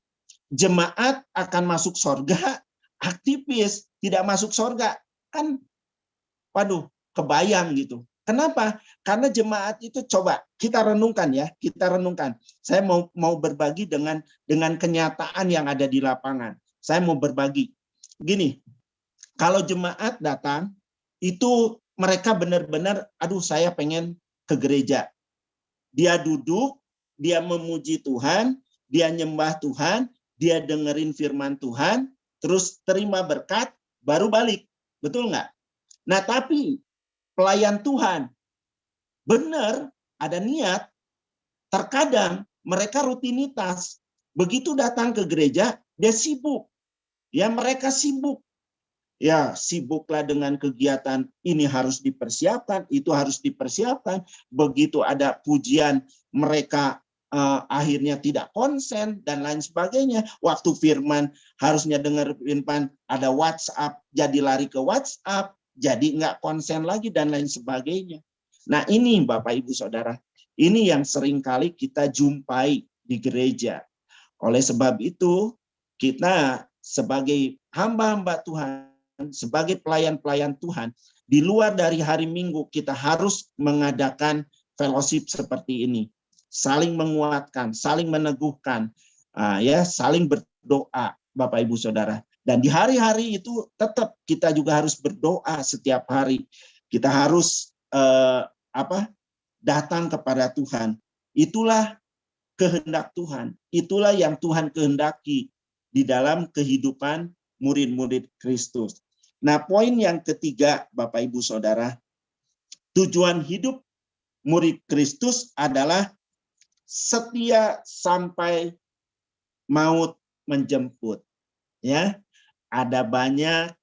Jemaat akan masuk surga, aktivis tidak masuk surga. Kan, waduh, kebayang gitu. Kenapa? Karena jemaat itu, coba kita renungkan ya, kita renungkan. Saya mau berbagi dengan kenyataan yang ada di lapangan. Saya mau berbagi. Gini, kalau jemaat datang, itu mereka benar-benar, aduh saya pengen ke gereja. Dia duduk, dia memuji Tuhan, dia nyembah Tuhan, dia dengerin firman Tuhan, terus terima berkat, baru balik. Betul nggak? Nah, tapi pelayan Tuhan, benar, ada niat, terkadang mereka rutinitas. Begitu datang ke gereja, dia sibuk. Ya, mereka sibuk. Ya, sibuklah dengan kegiatan, ini harus dipersiapkan, itu harus dipersiapkan. Begitu ada pujian, mereka akhirnya tidak konsen, dan lain sebagainya. Waktu firman, harusnya dengar firman, ada WhatsApp, jadi lari ke WhatsApp, jadi nggak konsen lagi, dan lain sebagainya. Nah ini Bapak Ibu Saudara, ini yang seringkali kita jumpai di gereja. Oleh sebab itu, kita sebagai hamba-hamba Tuhan, sebagai pelayan-pelayan Tuhan, di luar dari hari Minggu, kita harus mengadakan fellowship seperti ini. Saling menguatkan, saling meneguhkan, ya, saling berdoa Bapak Ibu Saudara. Dan di hari-hari itu tetap kita juga harus berdoa setiap hari. Kita harus datang kepada Tuhan. Itulah kehendak Tuhan. Itulah yang Tuhan kehendaki di dalam kehidupan murid-murid Kristus. Nah, poin yang ketiga, Bapak Ibu Saudara, tujuan hidup murid Kristus adalah setia sampai maut menjemput. Ya, ada banyak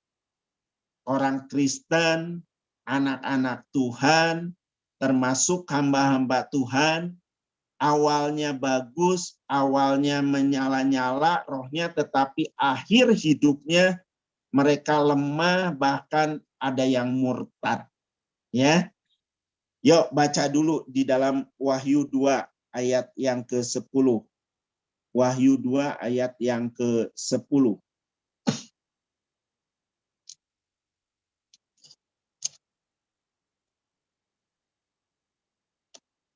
orang Kristen, anak-anak Tuhan, termasuk hamba-hamba Tuhan, awalnya bagus, awalnya menyala-nyala rohnya, tetapi akhir hidupnya mereka lemah, bahkan ada yang murtad. Ya, yuk baca dulu di dalam Wahyu 2 ayat yang ke-10. Wahyu 2 ayat yang ke-10.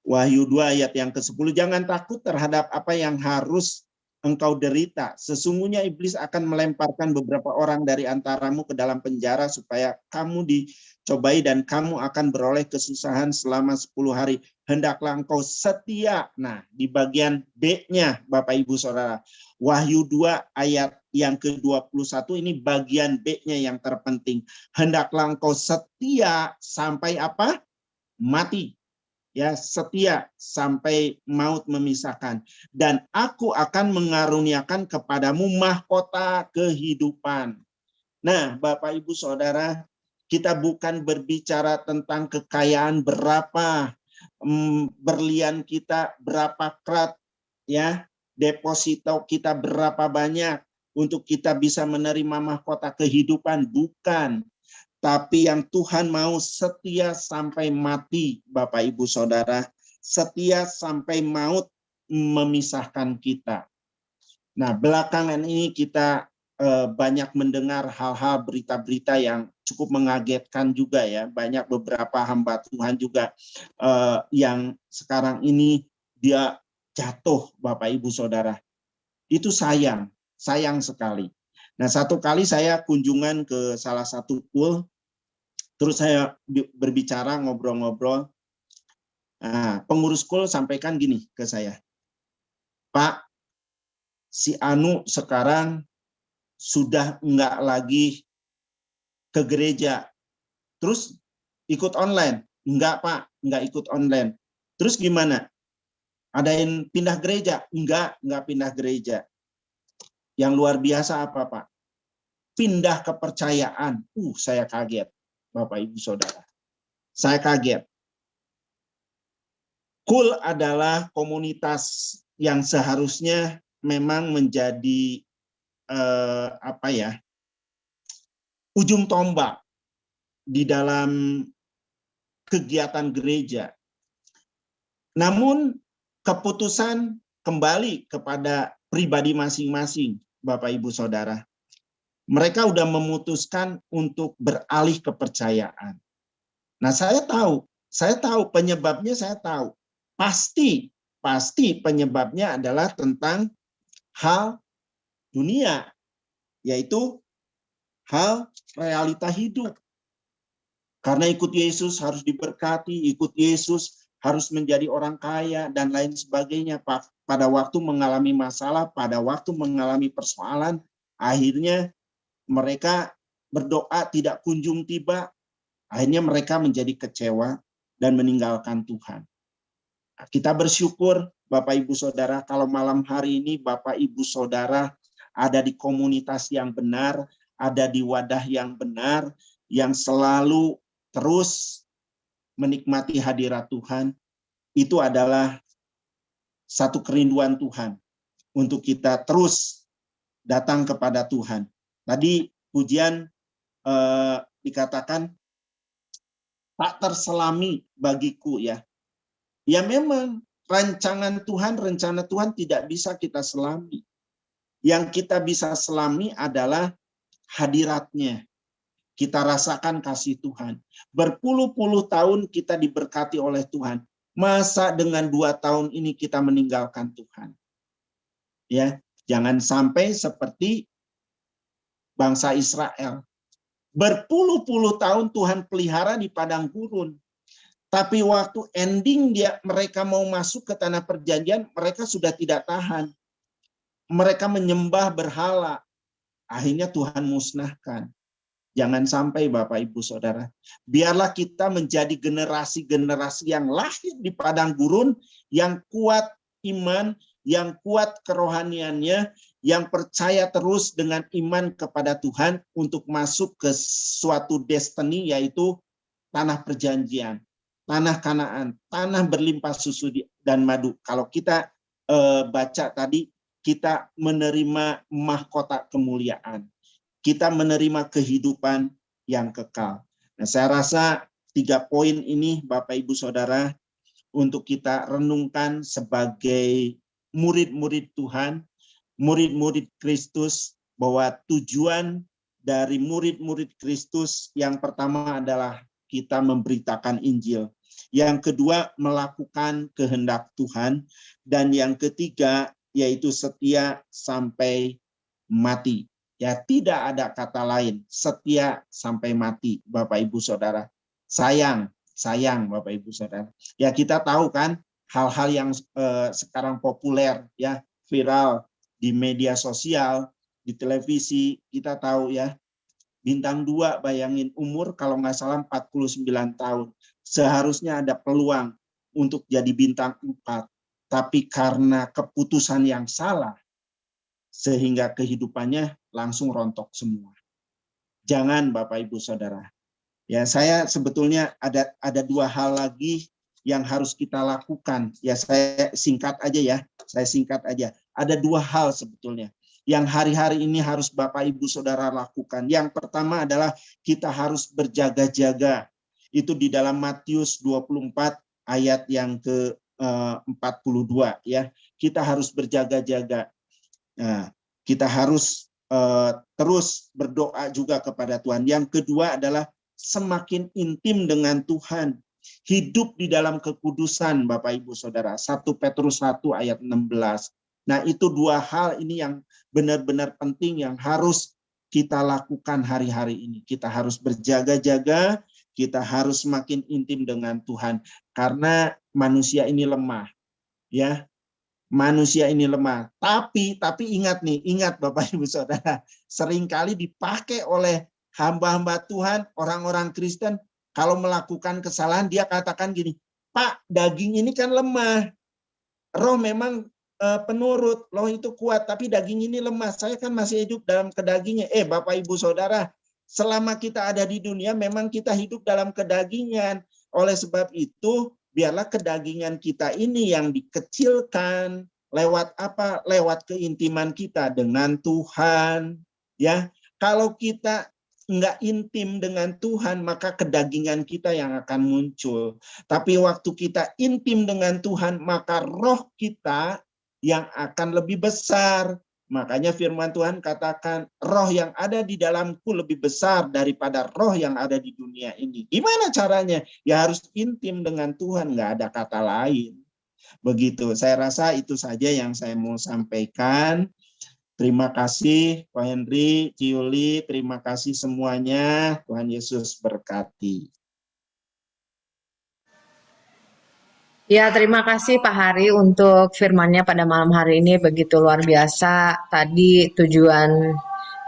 Wahyu 2 ayat yang ke-10, jangan takut terhadap apa yang harus engkau derita. Sesungguhnya iblis akan melemparkan beberapa orang dari antaramu ke dalam penjara supaya kamu dicobai dan kamu akan beroleh kesusahan selama 10 hari. Hendaklah engkau setia. Nah, di bagian B-nya Bapak Ibu Saudara, Wahyu 2 ayat yang ke-21 ini bagian B-nya yang terpenting. Hendaklah engkau setia sampai apa? Mati. Ya, setia sampai maut memisahkan, dan aku akan mengaruniakan kepadamu mahkota kehidupan. Nah, Bapak Ibu Saudara, kita bukan berbicara tentang kekayaan berapa, berlian kita berapa krat, ya, deposito kita berapa banyak untuk kita bisa menerima mahkota kehidupan, bukan. Tapi yang Tuhan mau setia sampai mati, Bapak Ibu Saudara, setia sampai maut memisahkan kita. Nah, belakangan ini kita banyak mendengar hal-hal berita-berita yang cukup mengagetkan juga ya. Banyak beberapa hamba Tuhan juga yang sekarang ini dia jatuh, Bapak Ibu Saudara. Itu sayang sekali. Nah, satu kali saya kunjungan ke salah satu pool. Terus saya berbicara, ngobrol-ngobrol. Nah, pengurus kul sampaikan gini ke saya, Pak, si Anu sekarang sudah enggak lagi ke gereja. Terus ikut online? Enggak, Pak, enggak ikut online. Terus gimana? Ada yang pindah gereja? Enggak pindah gereja. Yang luar biasa apa, Pak? Pindah kepercayaan. Saya kaget. Bapak Ibu Saudara, saya kaget. KUL adalah komunitas yang seharusnya memang menjadi ujung tombak di dalam kegiatan gereja. Namun keputusan kembali kepada pribadi masing-masing, Bapak Ibu Saudara. Mereka udah memutuskan untuk beralih kepercayaan. Nah, saya tahu penyebabnya, saya tahu. Pasti penyebabnya adalah tentang hal dunia, yaitu hal realita hidup. Karena ikut Yesus harus diberkati, ikut Yesus harus menjadi orang kaya, dan lain sebagainya. Pada waktu mengalami masalah, pada waktu mengalami persoalan, akhirnya mereka berdoa tidak kunjung tiba, akhirnya mereka menjadi kecewa dan meninggalkan Tuhan. Nah, kita bersyukur Bapak Ibu Saudara kalau malam hari ini Bapak Ibu Saudara ada di komunitas yang benar, ada di wadah yang benar, yang selalu terus menikmati hadirat Tuhan. Itu adalah satu kerinduan Tuhan untuk kita terus datang kepada Tuhan. Tadi pujian dikatakan tak terselami bagiku ya. Ya memang rencana Tuhan tidak bisa kita selami. Yang kita bisa selami adalah hadiratnya. Kita rasakan kasih Tuhan. Berpuluh-puluh tahun kita diberkati oleh Tuhan. Masa dengan 2 tahun ini kita meninggalkan Tuhan? Ya, jangan sampai seperti bangsa Israel. Berpuluh-puluh tahun Tuhan pelihara di padang gurun. Tapi waktu ending mereka mau masuk ke tanah perjanjian, mereka sudah tidak tahan. Mereka menyembah berhala. Akhirnya Tuhan musnahkan. Jangan sampai Bapak Ibu Saudara. Biarlah kita menjadi generasi-generasi yang lahir di padang gurun, yang kuat iman, yang kuat kerohaniannya, yang percaya terus dengan iman kepada Tuhan untuk masuk ke suatu destiny, yaitu tanah perjanjian, tanah Kanaan, tanah berlimpah susu dan madu. Kalau kita baca tadi, kita menerima mahkota kemuliaan. Kita menerima kehidupan yang kekal. Nah, saya rasa 3 poin ini Bapak Ibu Saudara untuk kita renungkan sebagai murid-murid Tuhan, murid-murid Kristus, bahwa tujuan dari murid-murid Kristus yang pertama adalah kita memberitakan Injil. Yang kedua, melakukan kehendak Tuhan. Dan yang ketiga, yaitu setia sampai mati. Ya, tidak ada kata lain, setia sampai mati, Bapak Ibu Saudara. Sayang Bapak Ibu Saudara. Ya, kita tahu kan hal-hal yang sekarang populer, ya, viral di media sosial, di televisi, kita tahu ya, bintang 2, bayangin umur kalau nggak salah 49 tahun. Seharusnya ada peluang untuk jadi bintang 4. Tapi karena keputusan yang salah, sehingga kehidupannya langsung rontok semua. Jangan Bapak Ibu Saudara. Ya, saya sebetulnya ada 2 hal lagi yang harus kita lakukan. Ya, saya singkat aja ya. Ada 2 hal sebetulnya yang hari-hari ini harus Bapak Ibu Saudara lakukan. Yang pertama adalah kita harus berjaga-jaga. Itu di dalam Matius 24 ayat yang ke-42 ya. Kita harus berjaga-jaga. Nah, kita harus terus berdoa juga kepada Tuhan. Yang kedua adalah semakin intim dengan Tuhan. Hidup di dalam kekudusan Bapak Ibu Saudara. 1 Petrus 1 ayat 16. Nah, itu 2 hal ini yang benar-benar penting yang harus kita lakukan hari-hari ini. Kita harus berjaga-jaga, kita harus semakin intim dengan Tuhan. Karena manusia ini lemah. Ya, manusia ini lemah. Tapi ingat Bapak Ibu Saudara, seringkali dipakai oleh hamba-hamba Tuhan, orang-orang Kristen, kalau melakukan kesalahan dia katakan gini, Pak, daging ini kan lemah. Roh memang penurut, roh itu kuat, tapi daging ini lemah. Saya kan masih hidup dalam kedagingan. Bapak Ibu Saudara, selama kita ada di dunia memang kita hidup dalam kedagingan. Oleh sebab itu, biarlah kedagingan kita ini yang dikecilkan. Lewat apa? Lewat keintiman kita dengan Tuhan. Ya, kalau kita nggak intim dengan Tuhan, maka kedagingan kita yang akan muncul. Tapi waktu kita intim dengan Tuhan, maka roh kita yang akan lebih besar. Makanya firman Tuhan katakan, roh yang ada di dalamku lebih besar daripada roh yang ada di dunia ini. Gimana caranya? Ya harus intim dengan Tuhan, nggak ada kata lain. Begitu, saya rasa itu saja yang saya mau sampaikan. Terima kasih Pak Henry, Ciuli, terima kasih semuanya. Tuhan Yesus berkati. Ya, terima kasih Pak Hari untuk firman-Nya pada malam hari ini, begitu luar biasa. Tadi tujuan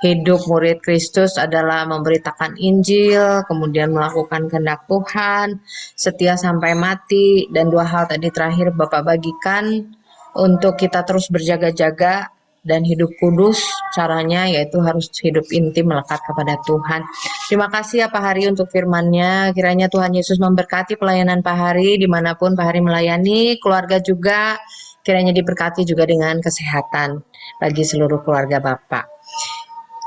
hidup murid Kristus adalah memberitakan Injil, kemudian melakukan kehendak Tuhan, setia sampai mati, dan 2 hal tadi terakhir Bapak bagikan untuk kita terus berjaga-jaga dan hidup kudus. Caranya yaitu harus hidup intim melekat kepada Tuhan. Terima kasih ya Pak Hari untuk firman-Nya. Kiranya Tuhan Yesus memberkati pelayanan Pak Hari dimanapun Pak Hari melayani, keluarga juga kiranya diberkati juga dengan kesehatan bagi seluruh keluarga Bapak.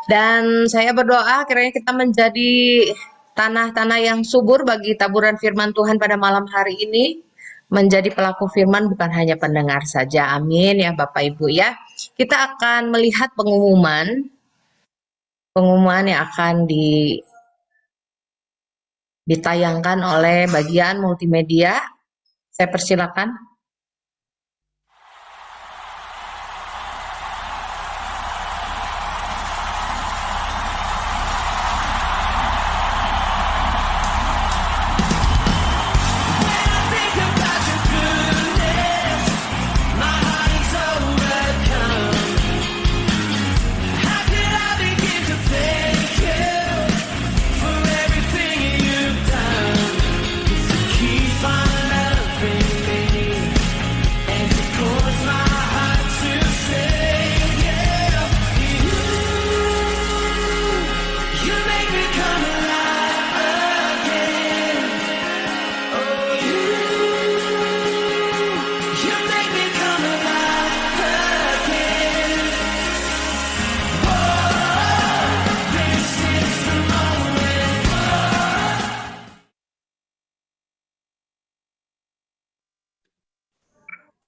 Dan saya berdoa kiranya kita menjadi tanah-tanah yang subur bagi taburan firman Tuhan pada malam hari ini. Menjadi pelaku firman bukan hanya pendengar saja. Amin ya Bapak Ibu ya. Kita akan melihat pengumuman yang akan ditayangkan oleh bagian multimedia. Saya persilakan.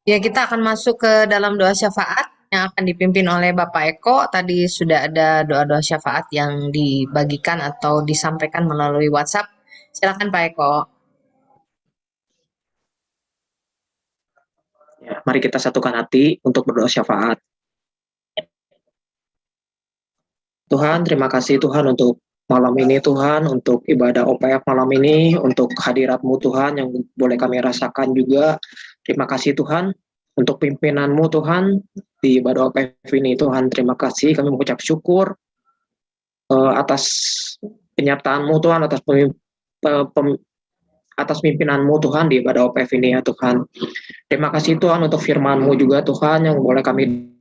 Ya, kita akan masuk ke dalam doa syafaat yang akan dipimpin oleh Bapak Eko. Tadi sudah ada doa-doa syafaat yang dibagikan atau disampaikan melalui WhatsApp. Silakan Pak Eko. Ya, mari kita satukan hati untuk berdoa syafaat. Tuhan, terima kasih Tuhan untuk malam ini Tuhan, untuk ibadah OPF malam ini, untuk hadirat-Mu Tuhan yang boleh kami rasakan juga. Terima kasih Tuhan untuk pimpinan-Mu Tuhan di ibadah OPF ini Tuhan. Terima kasih, kami mengucap syukur atas penyertaan-Mu Tuhan, atas pimpinan-Mu Tuhan di ibadah OPF ini ya Tuhan. Terima kasih Tuhan untuk firman-Mu juga Tuhan yang boleh kami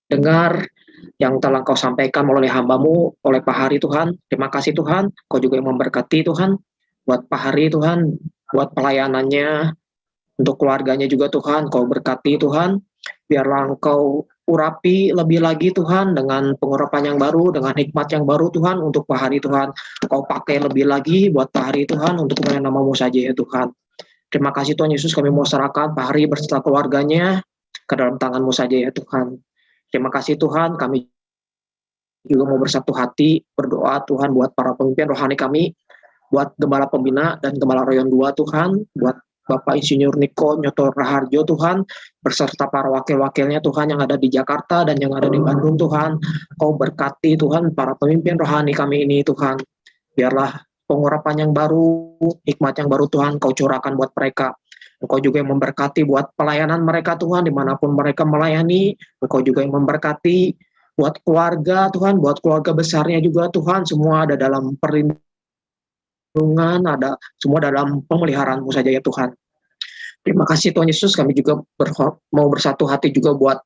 dengar, yang telah Kau sampaikan melalui hamba-Mu, oleh Pak Hari Tuhan. Terima kasih Tuhan, Kau juga yang memberkati Tuhan, buat Pak Hari Tuhan, buat pelayanannya, untuk keluarganya juga Tuhan, Kau berkati Tuhan, biarlah Engkau urapi lebih lagi Tuhan, dengan pengurapan yang baru, dengan hikmat yang baru Tuhan, untuk Pak Hari Tuhan, Kau pakai lebih lagi buat Pak Hari Tuhan, untuk kemuliaan nama-Mu saja ya Tuhan. Terima kasih Tuhan Yesus, kami mau serahkan Pak Hari beserta keluarganya ke dalam tangan-Mu saja ya Tuhan. Terima kasih Tuhan, kami juga mau bersatu hati berdoa Tuhan buat para pemimpin rohani kami, buat Gembala Pembina dan Gembala Royon 2 Tuhan, buat Bapak Insinyur Niko Nyoto Raharjo Tuhan, beserta para wakil-wakilnya Tuhan yang ada di Jakarta dan yang ada di Bandung Tuhan. Kau berkati Tuhan para pemimpin rohani kami ini Tuhan. Biarlah pengurapan yang baru, hikmat yang baru Tuhan Kau curahkan buat mereka. Engkau juga yang memberkati buat pelayanan mereka Tuhan, dimanapun mereka melayani. Engkau juga yang memberkati buat keluarga Tuhan, buat keluarga besarnya juga Tuhan, semua ada dalam perlindungan, ada semua dalam pemeliharaan-Mu saja ya Tuhan. Terima kasih Tuhan Yesus, kami juga mau bersatu hati juga buat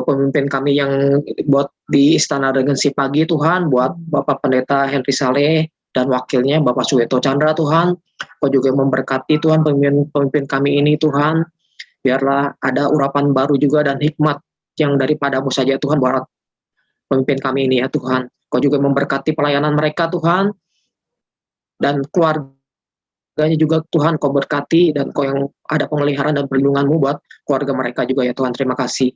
pemimpin kami yang buat di Istana Regensi Pagi Tuhan, buat Bapak Pendeta Henry Saleh dan wakilnya Bapak Suweto Chandra Tuhan. Kau juga memberkati Tuhan pemimpin kami ini Tuhan, biarlah ada urapan baru juga dan hikmat yang daripada-Mu saja Tuhan buat pemimpin kami ini ya Tuhan. Kau juga memberkati pelayanan mereka Tuhan, dan keluarganya juga Tuhan Kau berkati, dan Kau yang ada pemeliharaan dan perlindungan-Mu buat keluarga mereka juga ya Tuhan. Terima kasih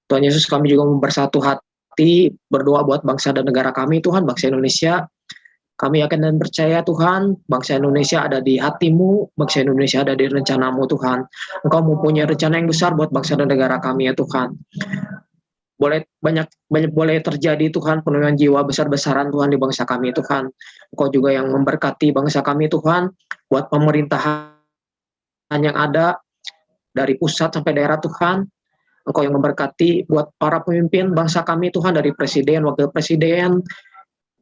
Tuhan Yesus, kami juga bersatu hati berdoa buat bangsa dan negara kami Tuhan, bangsa Indonesia. Kami yakin dan percaya Tuhan, bangsa Indonesia ada di hati-Mu, bangsa Indonesia ada di rencana-Mu Tuhan. Engkau mempunyai rencana yang besar buat bangsa dan negara kami ya Tuhan. Boleh boleh terjadi Tuhan penurunan jiwa besar-besaran Tuhan di bangsa kami Tuhan. Engkau juga yang memberkati bangsa kami Tuhan, buat pemerintahan yang ada dari pusat sampai daerah Tuhan. Engkau yang memberkati buat para pemimpin bangsa kami Tuhan, dari presiden, wakil presiden,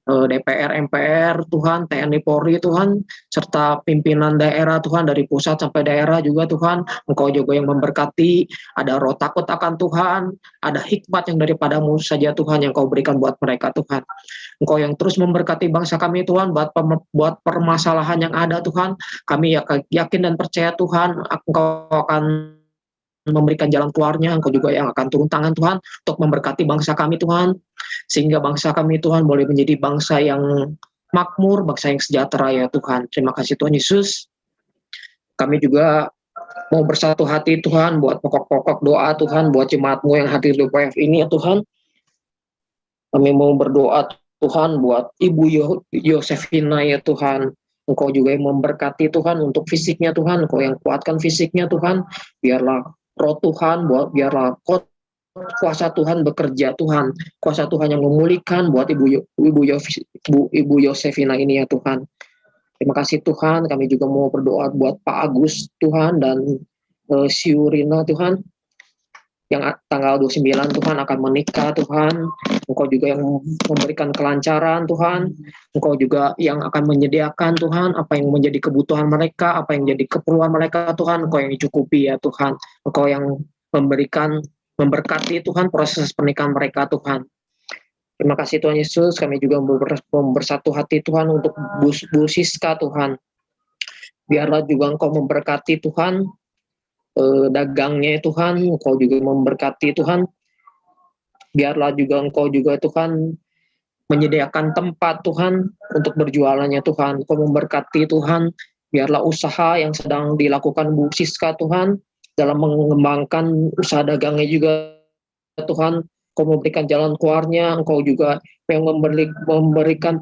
DPR, MPR Tuhan, TNI Polri Tuhan, serta pimpinan daerah Tuhan, dari pusat sampai daerah juga Tuhan. Engkau juga yang memberkati, ada roh takut akan Tuhan, ada hikmat yang daripada-Mu saja Tuhan yang Kau berikan buat mereka Tuhan. Engkau yang terus memberkati bangsa kami Tuhan, buat permasalahan yang ada Tuhan. Kami yakin dan percaya Tuhan, Engkau akan memberikan jalan keluarnya. Engkau juga yang akan turun tangan Tuhan untuk memberkati bangsa kami Tuhan, sehingga bangsa kami Tuhan boleh menjadi bangsa yang makmur, bangsa yang sejahtera ya Tuhan. Terima kasih Tuhan Yesus. Kami juga mau bersatu hati Tuhan buat pokok-pokok doa Tuhan, buat jemaat-Mu yang hadir di PF ini ya Tuhan. Kami mau berdoa Tuhan buat Ibu Yosefina ya Tuhan. Engkau juga yang memberkati Tuhan untuk fisiknya Tuhan, Engkau yang kuatkan fisiknya Tuhan. Biarlah roh Tuhan, biarlah kuasa Tuhan bekerja Tuhan, kuasa Tuhan yang memulihkan buat Ibu Yosefina ini ya Tuhan. Terima kasih Tuhan, kami juga mau berdoa buat Pak Agus Tuhan dan Siurina Tuhan, yang tanggal 29 Tuhan akan menikah Tuhan. Engkau juga yang memberikan kelancaran Tuhan, Engkau juga yang akan menyediakan Tuhan apa yang menjadi kebutuhan mereka, apa yang jadi keperluan mereka Tuhan. Engkau yang dicukupi ya Tuhan, Engkau yang memberkati Tuhan proses pernikahan mereka Tuhan. Terima kasih Tuhan Yesus, kami juga bersatu hati Tuhan untuk Bu Siska Tuhan. Biarlah juga Engkau memberkati Tuhan dagangnya Tuhan, Engkau juga memberkati Tuhan. Biarlah juga Engkau juga Tuhan menyediakan tempat Tuhan untuk berjualannya Tuhan. Engkau memberkati Tuhan, biarlah usaha yang sedang dilakukan Bu Siska Tuhan, dalam mengembangkan usaha dagangnya juga Tuhan. Engkau memberikan jalan keluarnya, Engkau juga yang memberikan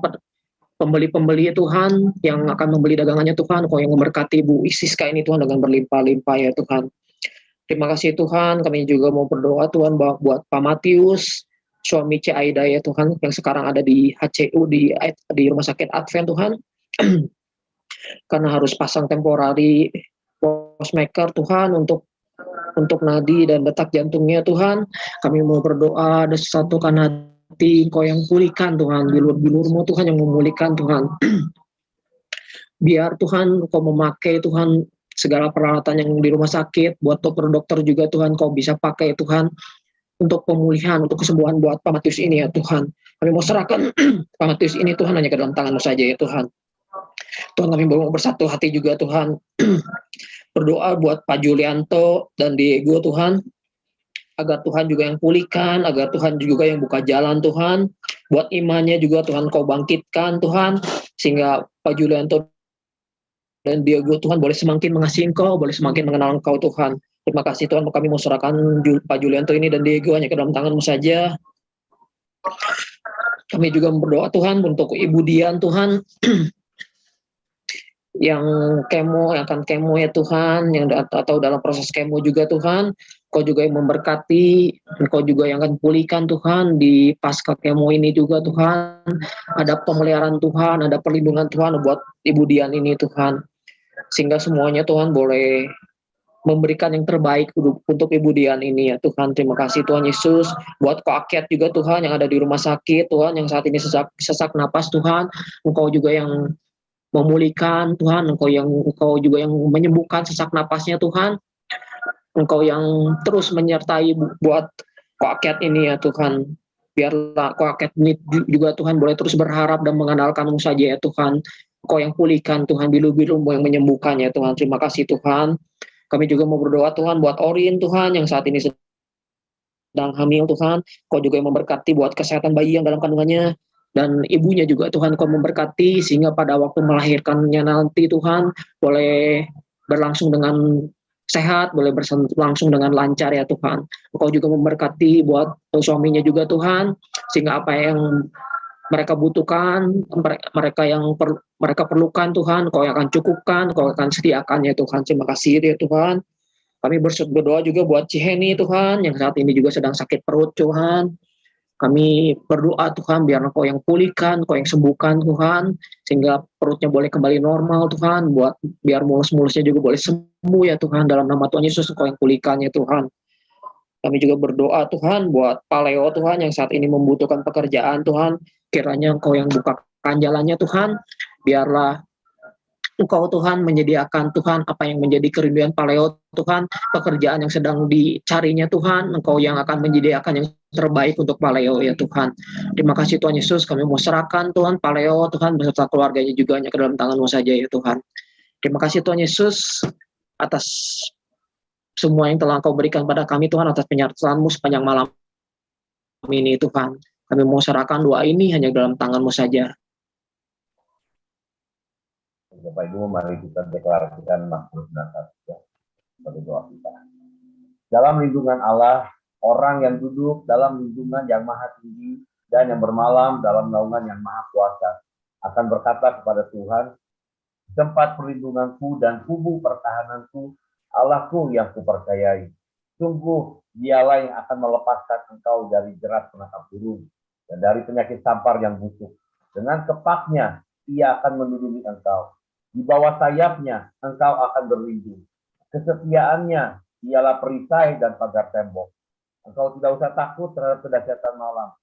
pembeli-pembeli Tuhan yang akan membeli dagangannya Tuhan. Engkau yang memberkati Bu Siska ini Tuhan dengan berlimpah-limpah ya Tuhan. Terima kasih Tuhan, kami juga mau berdoa Tuhan buat Pak Matius, suami Ci Aida ya Tuhan, yang sekarang ada di HCU di Rumah Sakit Advent Tuhan. Karena harus pasang temporari pacemaker Tuhan untuk nadi dan detak jantungnya Tuhan. Kami mau berdoa, ada satukan hati Engkau yang pulihkan Tuhan, bilur-bilurmu Tuhan yang memulihkan Tuhan. Biar Tuhan Engkau memakai Tuhan segala peralatan yang di rumah sakit, buat dokter-dokter juga Tuhan Kau bisa pakai Tuhan untuk pemulihan, untuk kesembuhan buat Pak Matius ini ya Tuhan. Kami mau serahkan Pak Matius ini Tuhan hanya ke dalam tangan-Mu saja ya Tuhan. Tuhan kami mau bersatu hati juga Tuhan. Berdoa buat Pak Julianto dan Diego Tuhan, agar Tuhan juga yang pulihkan, agar Tuhan juga yang buka jalan Tuhan, buat imannya juga Tuhan Kau bangkitkan Tuhan, sehingga Pak Julianto dan Diego Tuhan boleh semakin mengasihi Engkau, boleh semakin mengenal Engkau Tuhan. Terima kasih Tuhan, kami mau serahkan Pak Julianto ini dan Diego hanya ke dalam tangan-Mu saja. Kami juga berdoa Tuhan untuk Ibu Dian Tuhan, yang akan kemo ya Tuhan, yang atau dalam proses kemo juga Tuhan, Kau juga yang memberkati, Kau juga yang akan pulihkan Tuhan di pasca kemo ini juga Tuhan. Ada pemeliharaan Tuhan, ada perlindungan Tuhan buat Ibu Dian ini Tuhan, sehingga semuanya Tuhan boleh memberikan yang terbaik untuk Ibu Dian ini ya Tuhan. Terima kasih Tuhan Yesus, buat Koaket juga Tuhan yang ada di rumah sakit Tuhan, yang saat ini sesak napas Tuhan, Engkau juga yang memulihkan Tuhan, Engkau juga yang menyembuhkan sesak napasnya Tuhan, Engkau yang terus menyertai buat Koaket ini ya Tuhan. Biarlah Koaket ini juga Tuhan boleh terus berharap dan mengandalkan-Mu saja ya Tuhan. Engkau yang pulihkan Tuhan, bilu-bilu-Mu yang menyembuhkan ya Tuhan. Terima kasih Tuhan. Kami juga mau berdoa Tuhan buat Orin Tuhan yang saat ini sedang hamil Tuhan. Kau juga yang memberkati buat kesehatan bayi yang dalam kandungannya, dan ibunya juga Tuhan Kau memberkati, sehingga pada waktu melahirkannya nanti Tuhan boleh berlangsung dengan sehat, boleh berlangsung dengan lancar ya Tuhan. Engkau juga memberkati buat suaminya juga Tuhan, sehingga apa yang mereka butuhkan, mereka yang mereka perlukan Tuhan, Kau yang akan cukupkan, Kau akan sediakan ya Tuhan. Terima kasih ya Tuhan. Kami berdoa juga buat Ciheni Tuhan, yang saat ini juga sedang sakit perut Tuhan. Kami berdoa Tuhan, biar Kau yang pulihkan, Kau yang sembuhkan Tuhan, sehingga perutnya boleh kembali normal Tuhan, biar mulus-mulusnya juga boleh sembuh ya Tuhan. Dalam nama Tuhan Yesus Kau yang pulihkan ya Tuhan. Kami juga berdoa Tuhan buat Pak Leo Tuhan, yang saat ini membutuhkan pekerjaan Tuhan. Kiranya Engkau yang bukakan jalannya Tuhan, biarlah Engkau Tuhan menyediakan Tuhan apa yang menjadi kerinduan Pak Leo Tuhan, pekerjaan yang sedang dicarinya Tuhan, Engkau yang akan menyediakan yang terbaik untuk Pak Leo ya Tuhan. Terima kasih Tuhan Yesus, kami mau serahkan Tuhan Pak Leo Tuhan beserta keluarganya juga hanya ke dalam tangan-Mu saja ya Tuhan. Terima kasih Tuhan Yesus atas semua yang telah Engkau berikan pada kami Tuhan, atas penyertaan-Mu sepanjang malam ini Tuhan. Kami mau serahkan doa ini hanya dalam tangan-Mu saja. Bapak Ibu, mari kita deklarasikan Mazmur 91 ya, sebagai doa kita. Dalam lindungan Allah, orang yang duduk dalam lindungan yang maha tinggi dan yang bermalam dalam naungan yang maha kuasa akan berkata kepada Tuhan, tempat perlindunganku dan kubu pertahananku, Allahku yang kupercayai. Sungguh dialah yang akan melepaskan engkau dari jerat penangkap burung dan dari penyakit sampar yang busuk. Dengan kepaknya ia akan melindungi engkau. Di bawah sayapnya engkau akan berlindung. Kesetiaannya ialah perisai dan pagar tembok. Engkau tidak usah takut terhadap kedahsyatan malam,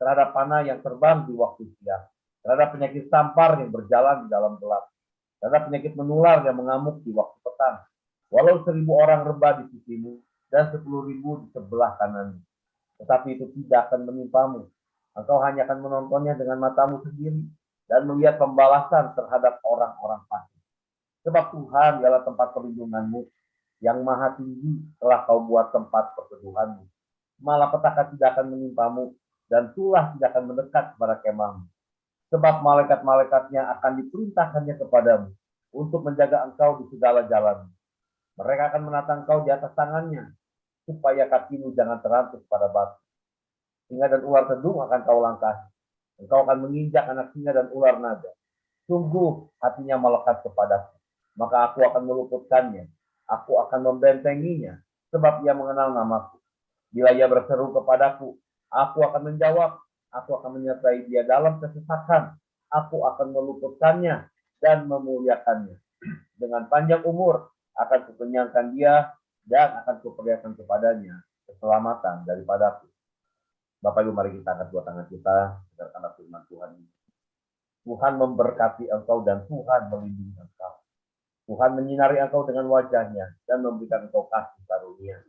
terhadap panah yang terbang di waktu siang, terhadap penyakit sampar yang berjalan di dalam gelap, terhadap penyakit menular yang mengamuk di waktu petang. Walau 1.000 orang rebah di sisimu dan 10.000 di sebelah kananmu, tetapi itu tidak akan menimpamu. Engkau hanya akan menontonnya dengan matamu sendiri dan melihat pembalasan terhadap orang-orang fasik. Sebab Tuhan ialah tempat perlindunganmu, yang maha tinggi telah kau buat tempat perteduhanmu. Malapetaka tidak akan menimpamu, dan tulah tidak akan mendekat kepada kemahmu. Sebab malaikat-malaikatnya akan diperintahkannya kepadamu, untuk menjaga engkau di segala jalanmu. Mereka akan menatang kau di atas tangannya, supaya kakimu jangan terantuk pada batu. Singa dan ular tedung akan kau langkahi. Engkau akan menginjak anak singa dan ular naga. Sungguh hatinya melekat kepadaku, maka aku akan meluputkannya. Aku akan membentenginya, sebab ia mengenal namaku. Bila ia berseru kepadaku, aku akan menjawab. Aku akan menyertai dia dalam kesesakan. Aku akan meluputkannya dan memuliakannya. Dengan panjang umur akan kukenyangkan dia dan akan kuperlihatkan kepadanya keselamatan daripadaku. Bapak Ibu, mari kita angkat dua tangan kita, dengarkanlah firman Tuhan ini. Tuhan memberkati engkau dan Tuhan melindungi engkau. Tuhan menyinari engkau dengan wajahnya dan memberikan engkau kasih karunia.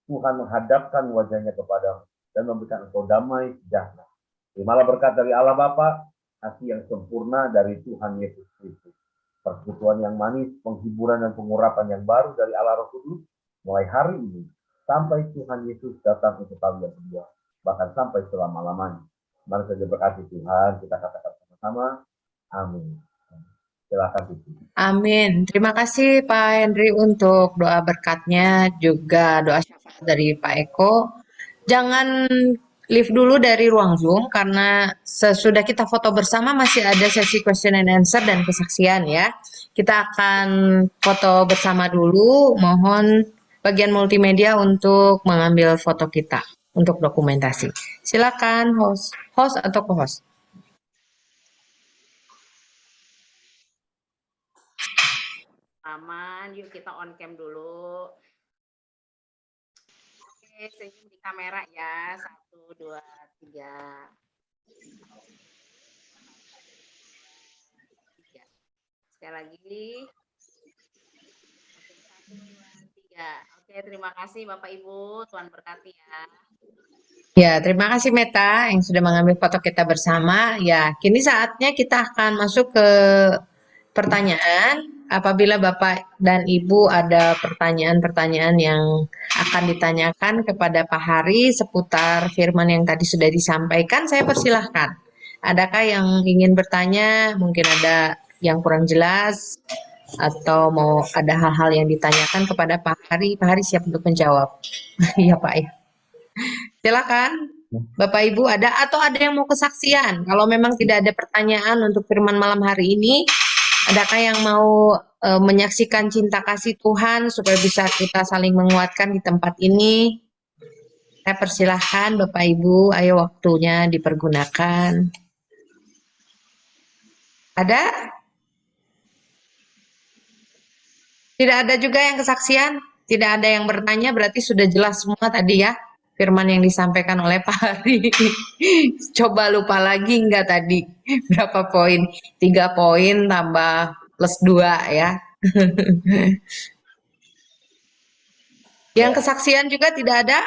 Tuhan menghadapkan wajahnya kepadamu dan memberikan engkau damai sejahtera. Terimalah berkat dari Allah Bapa, kasih yang sempurna dari Tuhan Yesus Kristus, persekutuan yang manis, penghiburan dan pengurapan yang baru dari Allah Roh Kudus, mulai hari ini sampai Tuhan Yesus datang untuk kami yang kedua, bahkan sampai selama-lamanya. Mari saja berkati Tuhan, kita katakan sama-sama, amin. Silakan Tuhan. Amin. Terima kasih Pak Henry untuk doa berkatnya, juga doa syafaat dari Pak Eko. Jangan leave dulu dari ruang Zoom, karena sesudah kita foto bersama masih ada sesi question and answer dan kesaksian ya. Kita akan foto bersama dulu, mohon bagian multimedia untuk mengambil foto kita untuk dokumentasi. Silakan host atau co-host. Aman, yuk kita on cam dulu. Oke, senyum di kamera ya. 1, 2, 3. Sekali lagi. 1, 2, 3. Oke, terima kasih Bapak Ibu. Tuhan berkati ya. Ya, terima kasih Meta yang sudah mengambil foto kita bersama. Ya, kini saatnya kita akan masuk ke pertanyaan. Apabila Bapak dan Ibu ada pertanyaan-pertanyaan yang akan ditanyakan kepada Pak Hari seputar firman yang tadi sudah disampaikan, saya persilahkan. Adakah yang ingin bertanya? Mungkin ada yang kurang jelas atau mau ada hal-hal yang ditanyakan kepada Pak Hari. Pak Hari siap untuk menjawab. Iya Pak ya. Silakan. Bapak Ibu ada atau ada yang mau kesaksian? Kalau memang tidak ada pertanyaan untuk firman malam hari ini, adakah yang mau menyaksikan cinta kasih Tuhan supaya bisa kita saling menguatkan di tempat ini? Saya persilahkan Bapak Ibu, ayo waktunya dipergunakan. Ada? Tidak ada juga yang kesaksian? Tidak ada yang bertanya, berarti sudah jelas semua tadi ya firman yang disampaikan oleh Pak Hari. Coba lupa lagi enggak tadi? Berapa poin? 3 poin tambah plus 2 ya. Yang kesaksian juga tidak ada?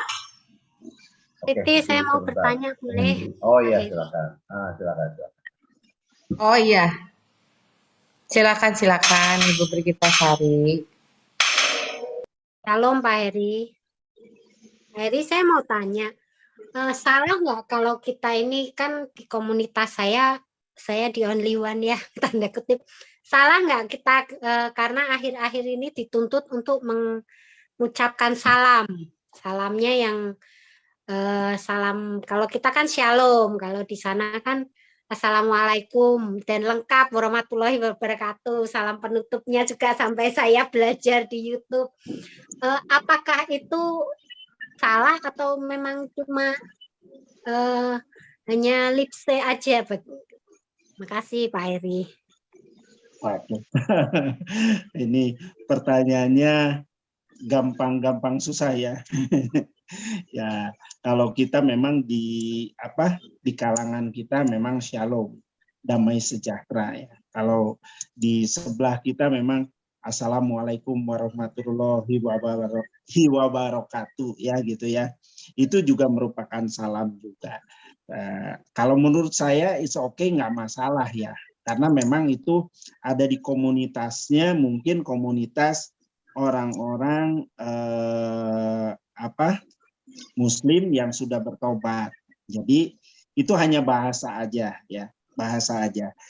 Titi, saya mau bertanya, boleh? Oh iya, silakan. Silakan. Oh iya. Silakan Ibu Brigita Sari. Shalom Pak Heri. Pak Heri, saya mau tanya, salah nggak kalau kita ini kan di komunitas saya di only one ya, tanda kutip. Salah nggak kita karena akhir-akhir ini dituntut untuk mengucapkan salam. Salamnya yang salam, kalau kita kan shalom, kalau di sana kan assalamualaikum dan lengkap warahmatullahi wabarakatuh. Salam penutupnya juga sampai saya belajar di YouTube. Apakah itu salah atau memang cuma hanya lipse aja? Makasih Pak Heri. Ini pertanyaannya gampang-gampang susah ya. Ya, kalau kita memang di kalangan kita memang shalom, damai sejahtera ya. Kalau di sebelah kita memang assalamualaikum warahmatullahi wabarakatuh ya gitu ya. Itu juga merupakan salam juga. Kalau menurut saya it's okay, nggak masalah ya. Karena memang itu ada di komunitasnya, mungkin komunitas orang-orang Muslim yang sudah bertobat. Jadi itu hanya bahasa aja ya, bahasa aja.